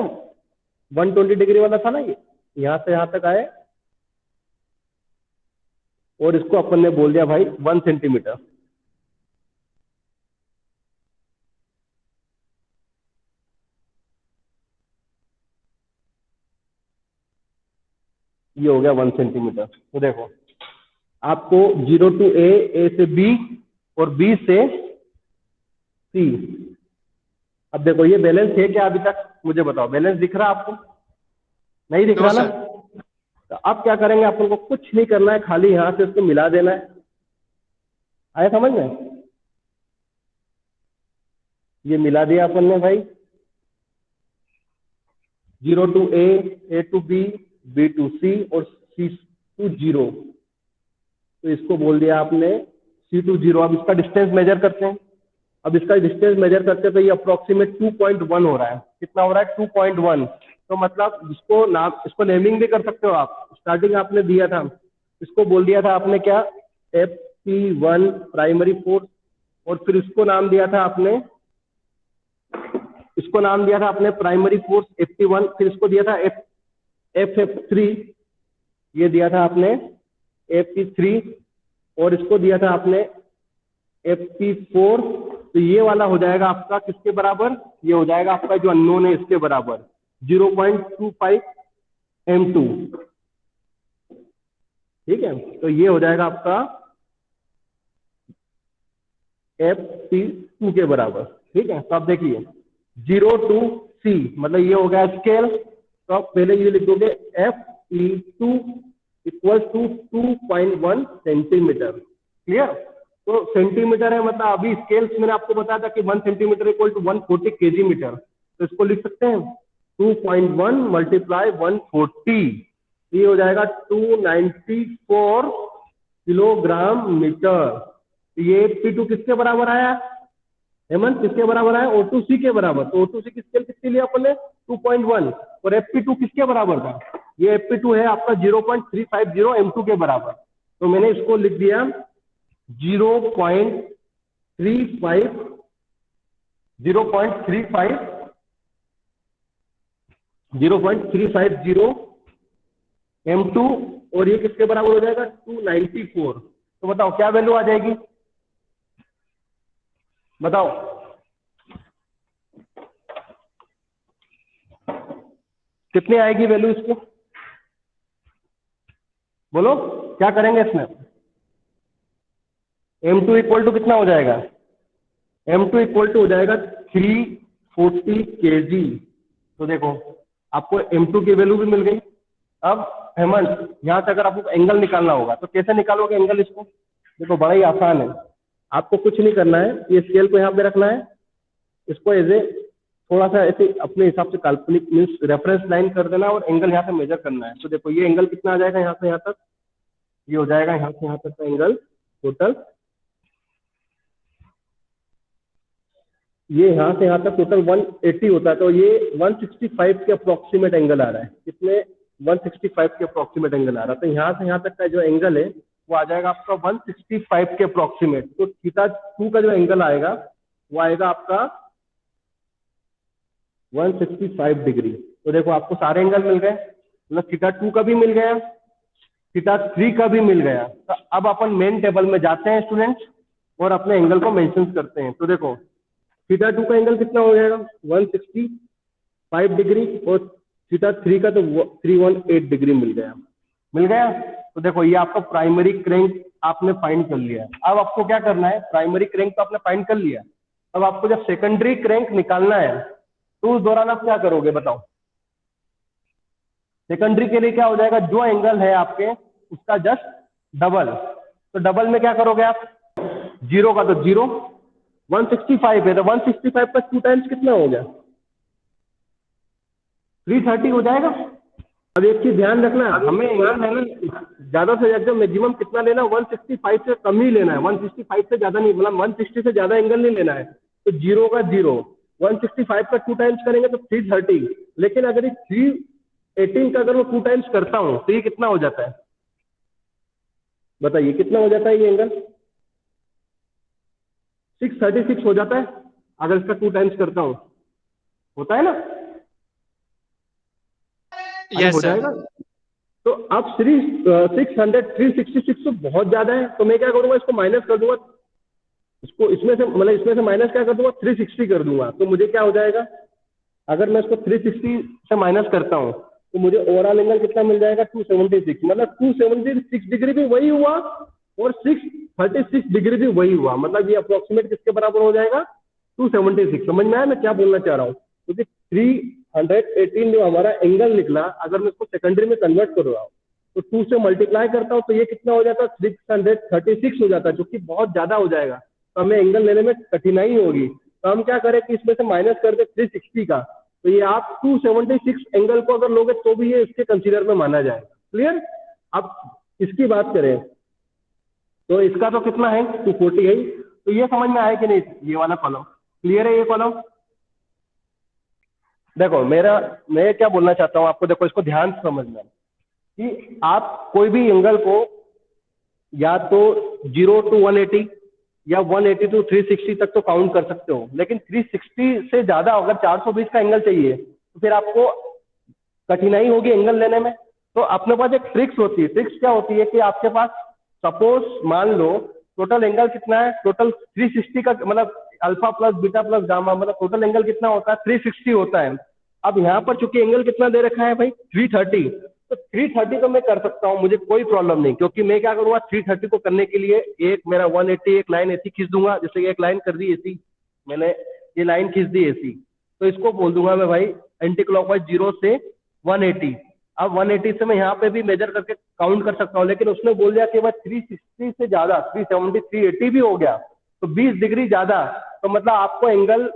120 डिग्री वाला था ना, ये यहाँ से यहाँ तक आए और इसको अपन ने बोल दिया भाई 1 सेंटीमीटर। ये हो गया 1 सेंटीमीटर। तो देखो आपको 0 to A, A से B, और बी से सी। अब देखो ये बैलेंस है क्या अभी तक, मुझे बताओ, बैलेंस दिख रहा आपको? नहीं दिख नो रहा ना? सर। तो अब क्या करेंगे, अपन को कुछ नहीं करना है, खाली यहां से उसको मिला देना है। आया समझ में? ये मिला दिया अपन ने भाई, 0 to A to B to C और सी टू 0। तो इसको बोल दिया आपने C to 0। अब इसका डिस्टेंस मेजर करते हैं। अब इसका डिस्टेंस मेजर करते हैं तो ये अप्रोक्सीमेट 2.1 हो रहा है। कितना हो रहा है? 2.1। तो मतलब इसको नाम, इसको नेमिंग भी कर सकते हो आप। स्टार्टिंग आपने दिया था, इसको बोल दिया था आपने क्या, FP1 प्राइमरी फोर्स, और फिर इसको नाम दिया था आपने, इसको नाम दिया था आपने प्राइमरी फोर्स FP1, फिर इसको दिया था FF3, ये दिया था आपने FP3, और इसको दिया था आपने FP4। तो ये वाला हो जाएगा आपका किसके बराबर? ये हो जाएगा आपका जो अननोन है इसके बराबर, 0.25 M2। ठीक है, तो ये हो जाएगा आपका FP2 के बराबर। ठीक है, तो अब देखिए 0 टू C, मतलब ये हो गया स्केल। तो आप पहले ये लिख दोगे FE2 equal to 2.1 centimetre. Clear? तो सेंटीमीटर है, मतलब अभी स्केल्स मैंने आपको बताया था कि 1 centimetre equal to 140 KG metre. तो इसको लिख सकते हैं 2.1 मल्टीप्लाई 140, ये हो जाएगा 294 किलोग्राम मीटर। ये P2 किसके बराबर आया हेमंत? किसके बराबर आया? O2C के बराबर। तो O2C की स्केल कितनी लिया अपन ने? 2.1। और FP2 किसके बराबर था? ये FP2 है आपका 0.350 M2 के बराबर। तो मैंने इसको लिख दिया 0.35 0.350 M2, और ये किसके बराबर हो जाएगा? 294। तो बताओ क्या वैल्यू आ जाएगी? बताओ कितनी आएगी वैल्यू इसको? बोलो क्या करेंगे इसमें? M2 इक्वल टू कितना हो जाएगा? M2 इक्वल टू हो जाएगा 340 kg। तो देखो आपको M2 की वैल्यू भी मिल गई। अब हेमंत यहाँ से अगर आपको एंगल निकालना होगा तो कैसे निकालोगे एंगल इसको? देखो बड़ा ही आसान है, आपको कुछ नहीं करना है, ये स्केल को यहाँ पे रखना है, इसको एज ए थोड़ा सा ऐसे अपने हिसाब से काल्पनिक मीन्स रेफरेंस लाइन कर देना और एंगल यहाँ से मेजर करना है। तो देखो ये एंगल कितना आ जाएगा यहाँ से यहाँ तक? ये हो जाएगा यहाँ से यहाँ तक का एंगल टोटल, ये यहाँ से यहाँ तक टोटल 180 होता है। तो ये 165 के अप्रोक्सीमेट एंगल आ रहा है। कितने? 165 के अप्रोक्सीमेट एंगल आ रहा है। तो यहाँ से यहाँ तक का जो एंगल है वो आ जाएगा आपका 165 के अप्रोक्सीमेट। तो थीटा 2 का जो एंगल आएगा वो आएगा आपका 165 डिग्री। तो देखो आपको सारे एंगल मिल गए, मतलब थीटा 2 का भी मिल गया, थीटा 3 का भी मिल गया। तो अब अपन मेन टेबल में जाते हैं स्टूडेंट्स और अपने एंगल को मेंशन करते हैं। तो देखो थीटा 2 का एंगल कितना हो जाएगा? 165 डिग्री, और थीटा 3 का तो 318 डिग्री मिल गया। मिल गया? तो देखो ये आपका प्राइमरी क्रैंक आपने फाइंड कर लिया। अब आपको क्या करना है? प्राइमरी क्रैंक तो आपने फाइंड कर लिया, अब आपको जब सेकेंडरी क्रैंक निकालना है तो उस दौरान आप क्या करोगे बताओ? सेकेंडरी के लिए क्या हो जाएगा? जो एंगल है आपके उसका जस्ट डबल। तो डबल में क्या करोगे आप? 0 का तो 0, 165 है तो 165 का 2 टाइम्स कितना हो गया? 330 हो जाएगा। अब एक चीज ध्यान रखना, हमें एंगल है ना ज्यादा से ज्यादा मैक्सिमम कितना लेना? 165 से कम ही लेना है, 165 से ज्यादा नहीं, मतलब 160 से ज्यादा एंगल नहीं लेना है। तो 0 का 0, 165 का 2 टाइम्स करेंगे तो 330। लेकिन अगर ये 318 का अगर मैं 2 टाइम्स करता हूं तो ये कितना हो जाता है? बताइए कितना हो जाता है ये एंगल? 636 हो जाता है अगर इसका 2 टाइम्स करता हूं। होता है ना? यस हो सर। जाएगा। तो अब 366 तो बहुत ज्यादा है, तो मैं क्या करूंगा? इसको माइनस कर दूंगा, इसको इसमें से मतलब इसमें से माइनस क्या कर दूंगा? 360 कर दूंगा। तो मुझे क्या हो जाएगा? अगर मैं इसको 360 से माइनस करता हूं तो मुझे ओवरऑल एंगल कितना मिल जाएगा? 276। मतलब 276 डिग्री भी वही हुआ और 6 36 डिग्री भी वही हुआ, मतलब ये अप्रोक्सीमेट किसके बराबर हो जाएगा, 276। समझ में आया मैं क्या बोलना चाह रहा हूँ? क्योंकि 318 जो हमारा एंगल निकला, अगर मैं इसको सेकेंडरी में कन्वर्ट कर रहा हूँ तो 2 से मल्टीप्लाई करता हूँ तो ये कितना हो जाता है, 636 हो जाता है, जो कि बहुत ज्यादा हो जाएगा, तो हमें एंगल लेने में कठिनाई होगी। तो हम क्या करें कि इसमें से माइनस कर दे 360 का, तो ये आप 276 एंगल को अगर लोगे तो भी ये इसके कंसीडर में माना जाएगा। क्लियर? अब इसकी बात करें तो इसका तो कितना है, 240 है। तो ये समझ में आया कि नहीं, ये वाला कॉलम क्लियर है? ये कॉलम देखो, मैं क्या बोलना चाहता हूँ आपको, देखो इसको ध्यान से समझना कि आप कोई भी एंगल को या तो 0 to 180 या 180 to 360 तक तो काउंट कर सकते हो, लेकिन 360 से ज्यादा अगर 420 का एंगल चाहिए तो फिर आपको कठिनाई होगी एंगल लेने में। तो अपने पास एक ट्रिक्स होती है। ट्रिक्स क्या होती है कि आपके पास सपोज मान लो टोटल एंगल कितना है, टोटल 360 का मतलब alpha plus beta plus gamma, मतलब टोटल एंगल कितना होता है, 360 होता है। अब यहाँ पर चूंकि एंगल कितना दे रखा है भाई, 330, तो 330 तो मैं कर सकता हूँ, मुझे कोई प्रॉब्लम नहीं, क्योंकि मैं क्या करूंगा 330 को करने के लिए एक मेरा 180 एक लाइन ऐसी खींच दूंगा, जैसे एक लाइन कर दी ऐसी, मैंने ये लाइन खींच दी ऐसी, तो इसको बोल दूंगा मैं भाई एंटी क्लॉकवाइज 0 से 180। अब 180 से मैं यहाँ पे भी मेजर करके काउंट कर सकता हूँ, लेकिन उसने बोल दिया कि भाई 360 से ज्यादा 370 380 भी हो गया तो 20 डिग्री ज्यादा, तो मतलब आपको एंगल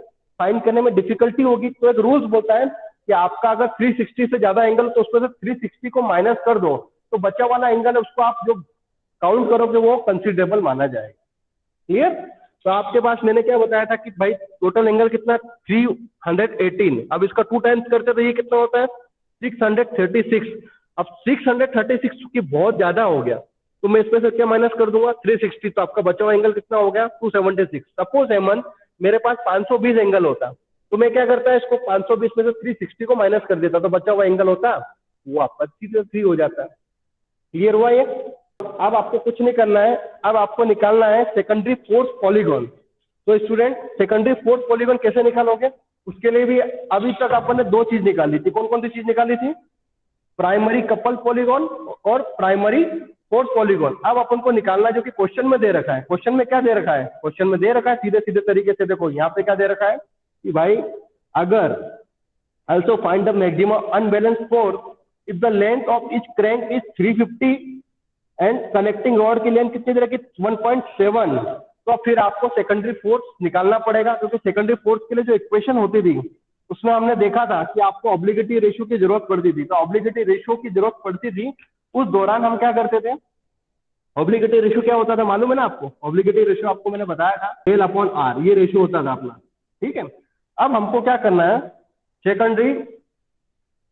फाइंड करने में डिफिकल्टी होगी। तो एक रूल्स बोलता है कि आपका अगर 360 से ज्यादा एंगल तो उसमें से 360 को माइनस कर दो, तो बचा वाला एंगल है उसको आप जो काउंट करोगे वो कंसिडरेबल माना जाएगा। क्लियर? तो आपके पास मैंने क्या बताया था कि भाई टोटल एंगल कितना, 318। अब इसका 2 टाइम्स करते तो ये कितना होता है, 636। अब 636 की बहुत ज्यादा हो गया तो मैं इसमें से क्या माइनस कर दूंगा, 360, तो आपका बचा हुआ एंगल कितना हो गया, 276। सपोज हेमन मेरे पास 520 एंगल होता तो मैं क्या करता है, इसको 520 में से 360 को माइनस कर देता, तो बचा हुआ एंगल होता वो आपका 3 हो जाता है। क्लियर हुआ ये? अब आपको कुछ नहीं करना है, अब आपको निकालना है सेकेंडरी फोर्स पॉलीगॉन। तो स्टूडेंट सेकेंडरी फोर्स पॉलीगॉन कैसे निकालोगे, उसके लिए भी अभी तक अपन ने 2 चीज निकाली थी। कौन कौन सी चीज निकाली थी, प्राइमरी कपल पॉलीगॉन और प्राइमरी फोर्स पॉलीगॉन। अब अपन को निकालना जो कि क्वेश्चन में दे रखा है। क्वेश्चन में क्या दे रखा है, क्वेश्चन में दे रखा है सीधे सीधे तरीके से, देखो यहाँ पे क्या दे रखा है कि भाई अगर also find the maximum unbalanced force if the length of each crank is 350 and connecting rod की लेंथ कितनी तरह की 1.7, तो फिर आपको सेकेंडरी फोर्स निकालना पड़ेगा, क्योंकि सेकेंडरी फोर्स के लिए जो इक्वेशन होती थी उसमें हमने देखा था कि आपको ऑब्लिगेटरी रेशियो की जरूरत पड़ती थी। तो ऑब्लिगेटरी रेशियो की जरूरत पड़ती थी, उस दौरान हम क्या करते थे, ऑब्लिगेटरी रेशियो क्या होता था मालूम है ना आपको? ऑब्लिगेटरी रेशियो आपको मैंने बताया था एल अपॉन आर, ये रेशियो होता था अपना। ठीक है, अब हमको क्या करना है, सेकेंडरी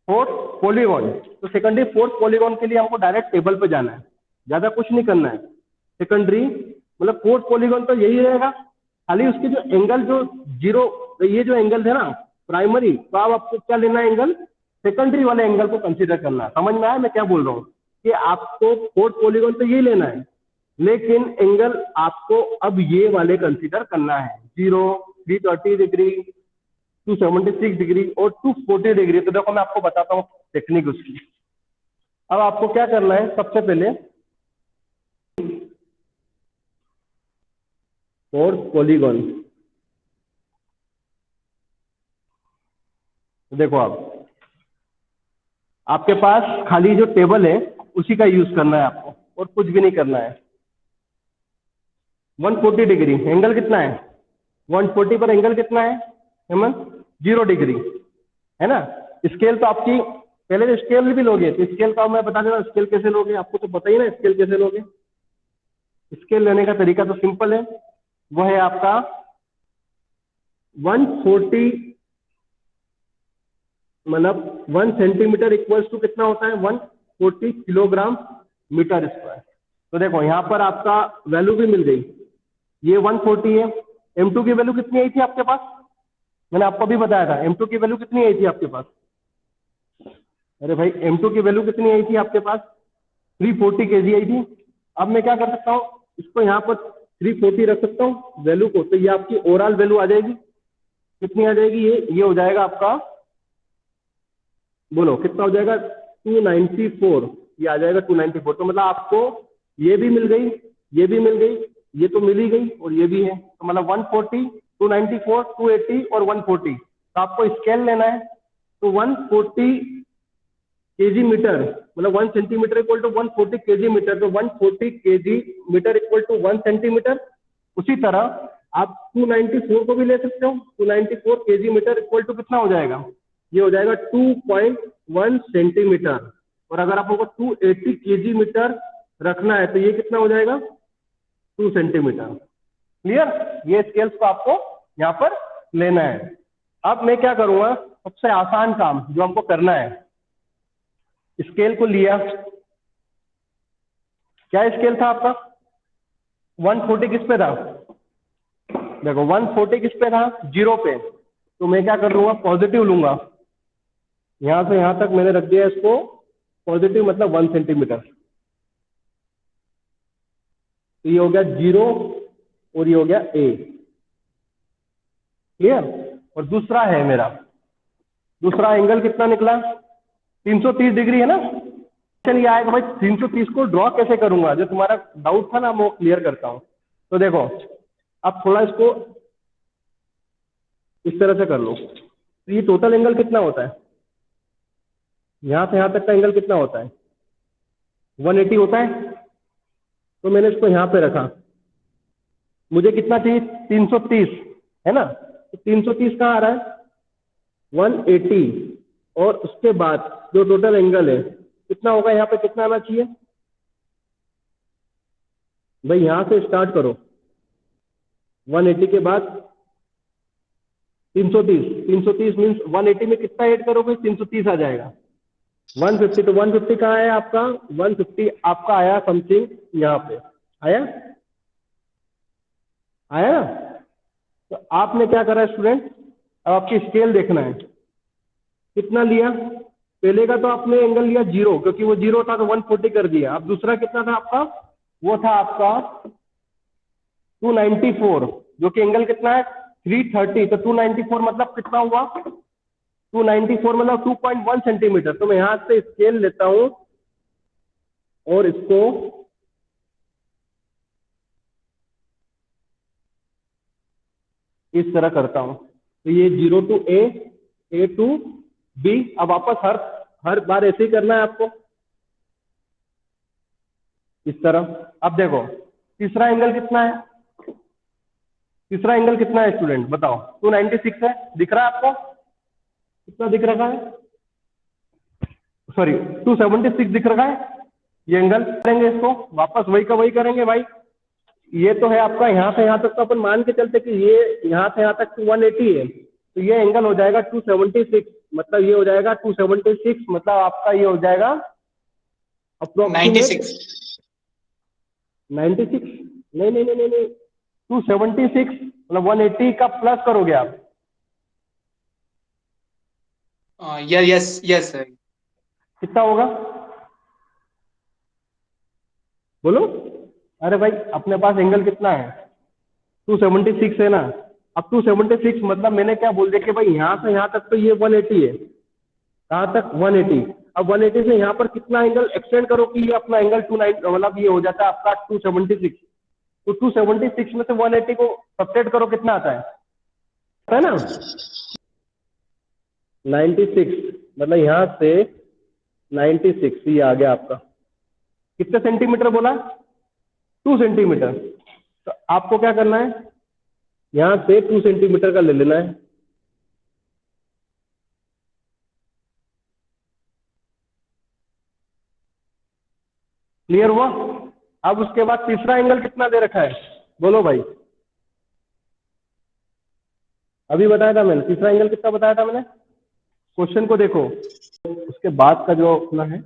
फोर्स पॉलीगॉन। तो सेकेंडरी फोर्स पॉलीगॉन के लिए हमको डायरेक्ट टेबल पे जाना है, ज्यादा कुछ नहीं करना है। सेकेंडरी मतलब फोर्स पॉलीगॉन तो यही रहेगा, खाली उसके जो एंगल जो 0, ये जो एंगल है ना प्राइमरी, तो अब आपको क्या लेना है, एंगल सेकेंडरी वाले एंगल को कंसीडर करना है। समझ में आया मैं क्या बोल रहा हूँ, कि आपको फोर्स पॉलीगॉन तो यही लेना है, लेकिन एंगल आपको अब ये वाले कंसीडर करना है, 0, 330 डिग्री, 276 डिग्री और 240 डिग्री। तो देखो मैं आपको बताता हूँ टेक्निक उसकी। अब आपको क्या करना है, सबसे पहले फोर्स पॉलीगॉन, देखो आप आपके पास खाली जो टेबल है उसी का यूज करना है आपको, और कुछ भी नहीं करना है। 140 डिग्री एंगल कितना है, 140 पर एंगल कितना है हेमंत, 0 डिग्री है ना। स्केल तो आपकी पहले तो स्केल भी लोगे, तो स्केल का मैं बता देना, स्केल कैसे लोगे आपको तो पता ही ना, स्केल कैसे लोगे। स्केल लेने का तरीका तो सिंपल है, वो है आपका 140 मतलब 1 सेंटीमीटर इक्वल्स टू कितना होता है, 140 किलोग्राम मीटर स्क्वायर। तो देखो यहाँ पर आपका वैल्यू भी मिल गई, ये 140 है। M2 की वैल्यू कितनी आई थी आपके पास, मैंने आपको भी बताया था M2 की वैल्यू कितनी आई थी आपके पास, अरे भाई M2 की वैल्यू कितनी आई थी आपके पास, 340 kg आई थी। अब मैं क्या कर सकता हूँ, इसको यहाँ पर 340 रख सकता हूँ वैल्यू को, तो ये आपकी ओवरऑल वैल्यू आ जाएगी, कितनी आ जाएगी, ये हो जाएगा आपका, बोलो कितना हो जाएगा, 294, ये आ जाएगा 294। तो मतलब आपको ये भी मिल गई, ये भी मिल गई, ये तो मिल ही गई और ये भी है, तो मतलब 140, 294, 280 और 140। तो आपको स्केल लेना है, तो 140 केजी मीटर मतलब 1 centimetre equal to 140 KG metre, तो 140 KG metre equal to 1 centimetre. उसी तरह आप 294 को भी ले सकते हो, 294 केजी मीटर इक्वल टू कितना हो जाएगा, ये हो जाएगा 2.1 सेंटीमीटर। और अगर आपको 280 केजी मीटर रखना है तो ये कितना हो जाएगा, 2 सेंटीमीटर। क्लियर, ये स्केल्स को आपको यहाँ पर लेना है। अब मैं क्या करूंगा, सबसे आसान काम जो हमको करना है, स्केल को लिया, क्या स्केल था आपका, 140 किस पे था, देखो 140 किस पे था, 0 पे। तो मैं क्या कर लूंगा, पॉजिटिव लूंगा, यहां से यहां तक मैंने रख दिया इसको पॉजिटिव, मतलब 1 सेंटीमीटर। तो ये हो गया 0 और ये हो गया ए। क्लियर। और दूसरा है मेरा, दूसरा एंगल कितना निकला, 330 डिग्री है ना। चलिए आएगा भाई 330 को ड्रॉ कैसे करूंगा, जो तुम्हारा डाउट था ना मैं वो क्लियर करता हूं। तो देखो अब थोड़ा इसको इस तरह से कर लो, तो ये टोटल एंगल कितना होता है, यहां से यहां तक का एंगल कितना होता है, 180 होता है। तो मैंने इसको यहां पे रखा, मुझे कितना चाहिए, 330 है ना, तो 330 कहाँ आ रहा है, 180। और उसके बाद जो टोटल एंगल है कितना होगा, यहाँ पे कितना आना चाहिए भाई, यहां से स्टार्ट करो, 180 के बाद 330, 330 मीन्स 180 में कितना ऐड करोगे, 330 आ जाएगा, 150। तो 150 कहाँ है आपका, 150 आपका आया समथिंग यहाँ पे आया, आया ना। तो आपने क्या करा स्टूडेंट, अब आपकी स्केल देखना है, कितना लिया, पहले का तो आपने एंगल लिया 0, क्योंकि वो 0 था तो 140 कर दिया। अब दूसरा कितना था आपका, वो था आपका 294, जो कि एंगल कितना है 330। तो 294 मतलब कितना हुआ, 294 मतलब 2.1 सेंटीमीटर। तो मैं यहां से स्केल लेता हूं और इसको इस तरह करता हूं, तो ये 0 टू ए टू बी। अब वापस हर बार ऐसे ही करना है आपको, इस तरह। अब देखो तीसरा एंगल कितना है, तीसरा एंगल कितना है स्टूडेंट बताओ, 296 है, दिख रहा है आपको, कितना दिख रहा है, सॉरी 276 दिख रहा है। ये एंगल करेंगे, इसको वापस वही का वही करेंगे भाई। ये तो है आपका यहाँ से यहाँ तक, तो अपन मान के चलते कि ये यहाँ से यहाँ तक 180 है, तो ये एंगल हो जाएगा 276, मतलब ये हो जाएगा 276, मतलब आपका ये हो जाएगा अप्रोक्सीमेट 96, नहीं नहीं नहीं नहीं 276, मतलब 180 का प्लस करोगे आप, यस यस सर। कितना होगा बोलो, अरे भाई अपने पास एंगल कितना है 276 है ना। अब 276 मतलब मैंने क्या बोल दिया कि भाई यहाँ से यहाँ तक तो ये 180 है, कहाँ तक 180। अब 180 से यहाँ पर कितना एंगल एक्सटेंड करो कि ये अपना एंगल 29, मतलब ये हो जाता है आपका 276। तो 276 में से 180 को सब्ट्रैक्ट करो, कितना आता है ना 96, मतलब यहाँ से 96 ये आ गया आपका, कितने सेंटीमीटर बोला, 2 सेंटीमीटर। तो आपको क्या करना है, यहां से 2 सेंटीमीटर का ले लेना है, क्लियर हुआ। अब उसके बाद तीसरा एंगल कितना दे रखा है बोलो भाई, अभी बताया था मैंने, तीसरा एंगल कितना बताया था मैंने, क्वेश्चन को देखो। उसके बाद का जो अपना है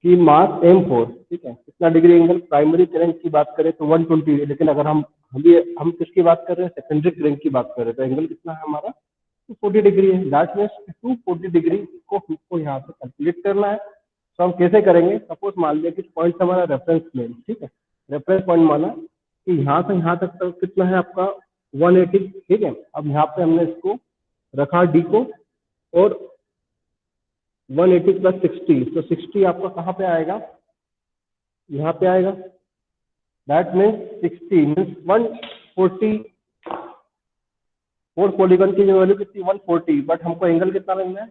कि मास M4, ठीक है, कितना डिग्री एंगल, प्राइमरी क्रैंक की बात करें तो 120 है, लेकिन अगर हम किसकी बात कर रहे हैं, सेकेंडरी क्रैंक की बात कर रहे हैं, तो एंगल कितना है हमारा 240 डिग्री है। दैट मीन्स 240 डिग्री को हमको यहाँ से कैलकुलेट करना है। तो हम कैसे करेंगे, सपोज मान लिया कि पॉइंट से हमारा रेफरेंस प्लेन, ठीक है, रेफरेंस पॉइंट माना कि यहाँ से यहाँ तक तो कितना है आपका 180, ठीक है। अब यहाँ पे हमने इसको रखा डी को, और 180 प्लस 60, तो 60 आपका कहाँ पे आएगा, यहाँ पे आएगा, दैट मीन्स 60 मीन्स 140, 4 पॉलीगन की जो वैल्यू कितनी 140, बट हमको एंगल कितना लेना है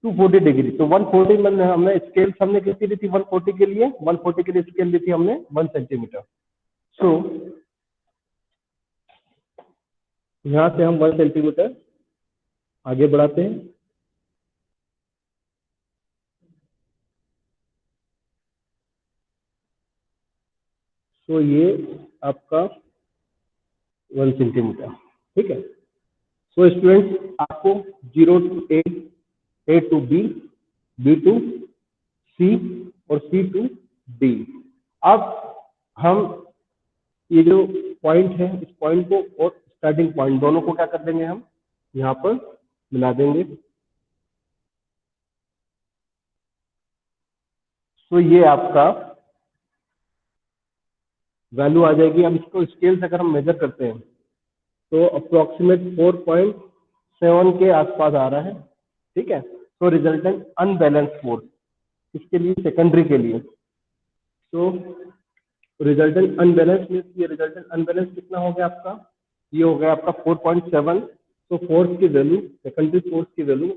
240 डिग्री। तो 140 में हमने स्केल हमने कितनी ली थी 140 के लिए, 140 के लिए स्केल ली थी हमने 1 सेंटीमीटर। सो यहाँ से हम 1 सेंटीमीटर आगे बढ़ाते हैं। तो ये आपका 1 सेंटीमीटर, ठीक है। सो स्टूडेंट्स आपको 0 to A, A to B, B to C और C to D। अब हम ये जो पॉइंट है इस पॉइंट को और स्टार्टिंग पॉइंट दोनों को क्या कर देंगे, हम यहाँ पर मिला देंगे। तो ये आपका वैल्यू आ जाएगी। अब इसको स्केल से अगर हम मेजर करते हैं तो अप्रोक्सीमेट 4.7 के आसपास आ रहा है, ठीक है। तो रिजल्टेंट अनबैलेंस फोर्स इसके लिए सेकेंडरी के लिए, तो रिजल्टेंट अनबैलेंस मीन्स ये रिजल्टेंट अनबैलेंस कितना हो गया आपका, ये हो गया आपका 4.7। तो फोर्स की वैल्यू, सेकेंडरी फोर्स की वैल्यू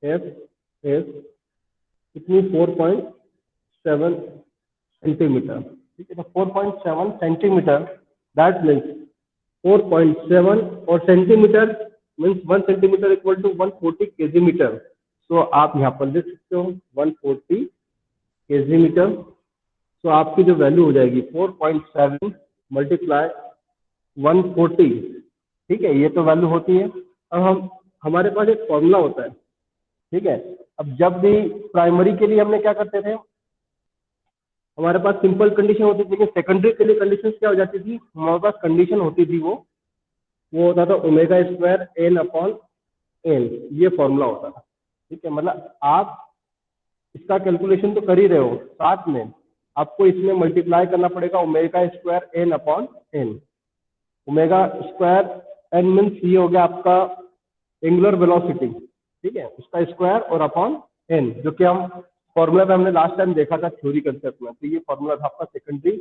एफ एस कितनी 4.7 सेंटीमीटर, ठीक है। तो 4.7 सेंटीमीटर दैट मीन्स 4.7 और centimetre means 1 centimetre equal to 140 KG metre. तो आप यहाँ पर देख सकते हो 140 केजी मीटर। तो आपकी जो वैल्यू हो जाएगी 4.7 मल्टीप्लाई 140, ठीक है। ये तो वैल्यू होती है। अब हमारे पास एक फॉर्मूला होता है, ठीक है। अब जब भी प्राइमरी के लिए हमने क्या करते थे, हमारे पास सिंपल कंडीशन होती थी, लेकिन सेकेंडरी के लिए कंडीशन क्या हो जाती थी, हमारे पास कंडीशन होती थी वो होता था omega square N upon N, ये फॉर्मूला होता था, ठीक है। मतलब आप इसका कैलकुलेशन तो कर ही रहे हो, साथ में आपको इसमें मल्टीप्लाई करना पड़ेगा omega square N upon N. Omega square N means ये हो गया आपका एंगुलर वेलोसिटी, ठीक है, उसका स्क्वायर और अपॉन एन, जो कि हम फॉर्मूला पे हमने लास्ट टाइम देखा था थ्योरी कंसेप्ट में। तो ये फॉर्मूला था आपका सेकेंडरी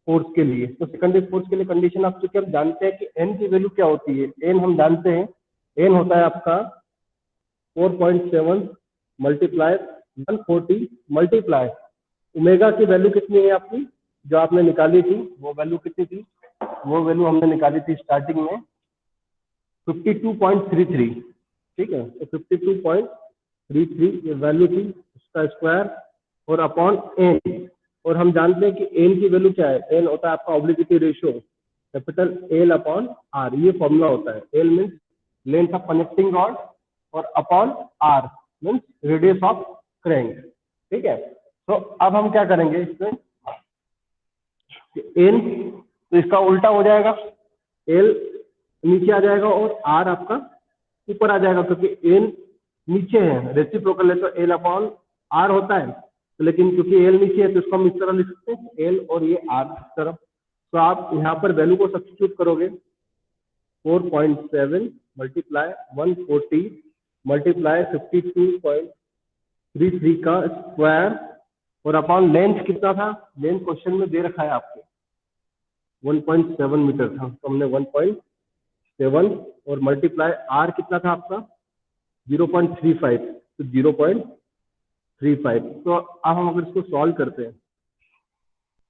फोर्स के लिए। तो सेकेंडरी फोर्स के लिए कंडीशन आप चूंकि हम जानते हैं कि एन की वैल्यू क्या होती है, एन हम जानते हैं, एन होता है आपका 4.7 मल्टीप्लाई 140 मल्टीप्लाई ओमेगा की वैल्यू कितनी है आपकी, जो आपने निकाली थी वो वैल्यू कितनी थी, वो वैल्यू हमने निकाली थी स्टार्टिंग में 52.33, ठीक है। तो 52.33 ये वैल्यू थी, उसका स्क्वायर और अपॉन एन। और हम जानते हैं कि एन की वैल्यू क्या है, एन होता है आपका obliquity ratio capital L upon R, ये फॉर्मूला होता है। L means length of connecting rod और upon R means radius of crank, ठीक है। तो अब हम क्या करेंगे इसमें, एन तो इसका उल्टा हो जाएगा, एल नीचे आ जाएगा और आर आपका ऊपर आ जाएगा, क्योंकि एन नीचे है, रेसिप्रोकल है, तो एल अपॉन आर होता है। तो लेकिन क्योंकि एल नीचे है तो इसको हम इस तरह लिख सकते हैं, एल और ये आर इस तरफ। तो आप यहाँ पर वैल्यू को सब्स्टिट्यूट करोगे 4.7 मल्टीप्लाई 140 मल्टीप्लाई 52.33 का स्क्वायर और अपॉन लेंथ कितना था, लेंथ क्वेश्चन में दे रखा है आपको 1.7 मीटर था, तो हमने 1.7 और मल्टीप्लाई आर कितना था आपका 0.35, तो 0.35। तो अब हम अगर इसको सॉल्व करते हैं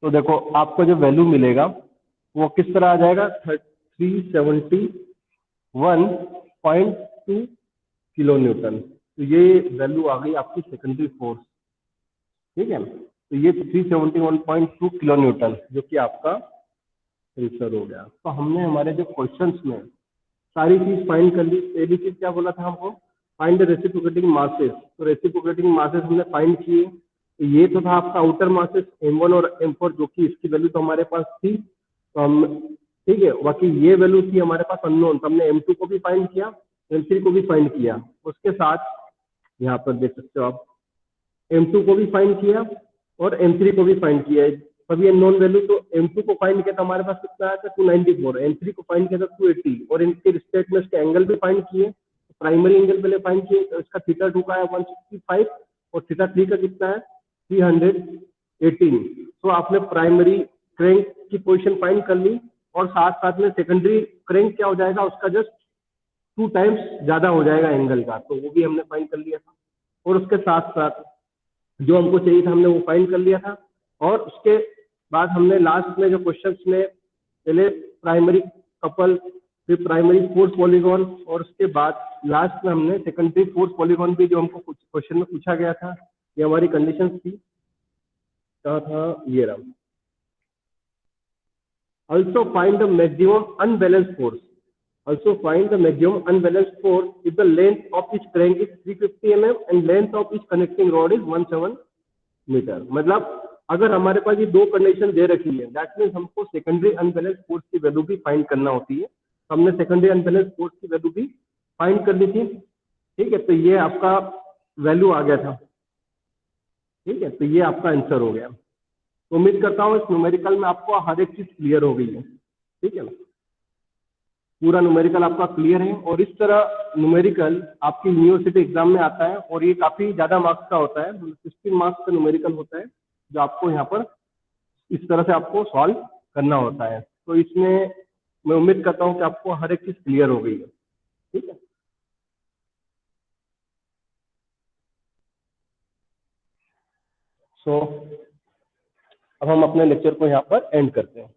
तो देखो आपको जो वैल्यू मिलेगा वो किस तरह आ जाएगा, 371.2 किलो न्यूटन। तो ये वैल्यू आ गई आपकी सेकेंडरी फोर्स, ठीक है। तो ये 371.2 किलो न्यूटन जो कि आपका आंसर हो गया। तो हमने हमारे जो क्वेश्चंस में सारी चीज फाइंड कर ली। पहली चीज क्या बोला था हमको, फाइंड द रेसिप्रोकेटिंग मासेस। तो रेसिप्रोकेटिंग मासेस हमने फाइंड किए। तो ये तो था आपका आउटर मासेस M1 और M4, जो कि इसकी वैल्यू तो हमारे पास थी, तो हम ठीक है। बाकी ये वैल्यू थी हमारे पास अननोन, तो हमने M2 को भी फाइंड किया, M3 को भी फाइंड किया। उसके साथ यहाँ पर देख सकते हो आप M2 को भी फाइंड किया और M3 को भी फाइंड किया है, सभी अननोन वैल्यू। तो M2 को फाइंड किया था हमारे पास कितना आया था 294, M3 को फाइंड किया था 280 और इनके रिस्पेक्ट में इसके एंगल भी फाइंड किए। प्राइमरी एंगल पहले फाइंड किए, तो इसका थीटा 2 का है 165 और थीटा 3 का कितना है 318। तो आपने प्राइमरी क्रैंक की पोजीशन फाइंड कर ली, और साथ साथ में सेकेंडरी क्रैंक क्या हो जाएगा, उसका जस्ट 2 टाइम्स ज़्यादा हो जाएगा एंगल का, तो वो भी हमने फाइंड कर लिया था। और उसके साथ साथ जो हमको चाहिए था हमने वो फाइंड कर लिया था। और उसके बाद हमने लास्ट में जो क्वेश्चंस में पहले प्राइमरी कपल, फिर प्राइमरी फोर्स पॉलीगॉन, और उसके बाद लास्ट में हमने सेकेंडरी फोर्स पॉलीगॉन भी जो हमको कुछ क्वेश्चन में पूछा गया था, ये हमारी कंडीशंस थी। क्या था, ये रहा। Also find the maximum unbalanced force. Also find the maximum unbalanced force if the length of each crank is 350 mm and length of each connecting rod is 17 metre. मतलब अगर हमारे पास ये दो कंडीशन दे रखी है, दैट मीन्स हमको secondary unbalance force की value भी फाइंड करना होती है। हमने सेकेंडरी अनबैलेंस फोर्स की वैल्यू भी फाइंड कर ली थी, ठीक है। तो ये आपका वैल्यू आ गया था, ठीक है। तो ये आपका आंसर हो गया। तो उम्मीद करता हूँ इस न्यूमेरिकल में आपको हर एक चीज क्लियर हो गई है, ठीक है ना। पूरा न्यूमेरिकल आपका क्लियर है, और इस तरह न्यूमेरिकल आपकी यूनिवर्सिटी एग्जाम में आता है, और ये काफी ज्यादा मार्क्स का होता है, 16 मार्क्स का न्यूमेरिकल होता है, जो आपको यहाँ पर इस तरह से आपको सॉल्व करना होता है। तो इसमें मैं उम्मीद करता हूँ कि आपको हर एक चीज क्लियर हो गई है, ठीक है। सो अब हम अपने लेक्चर को यहाँ पर एंड करते हैं।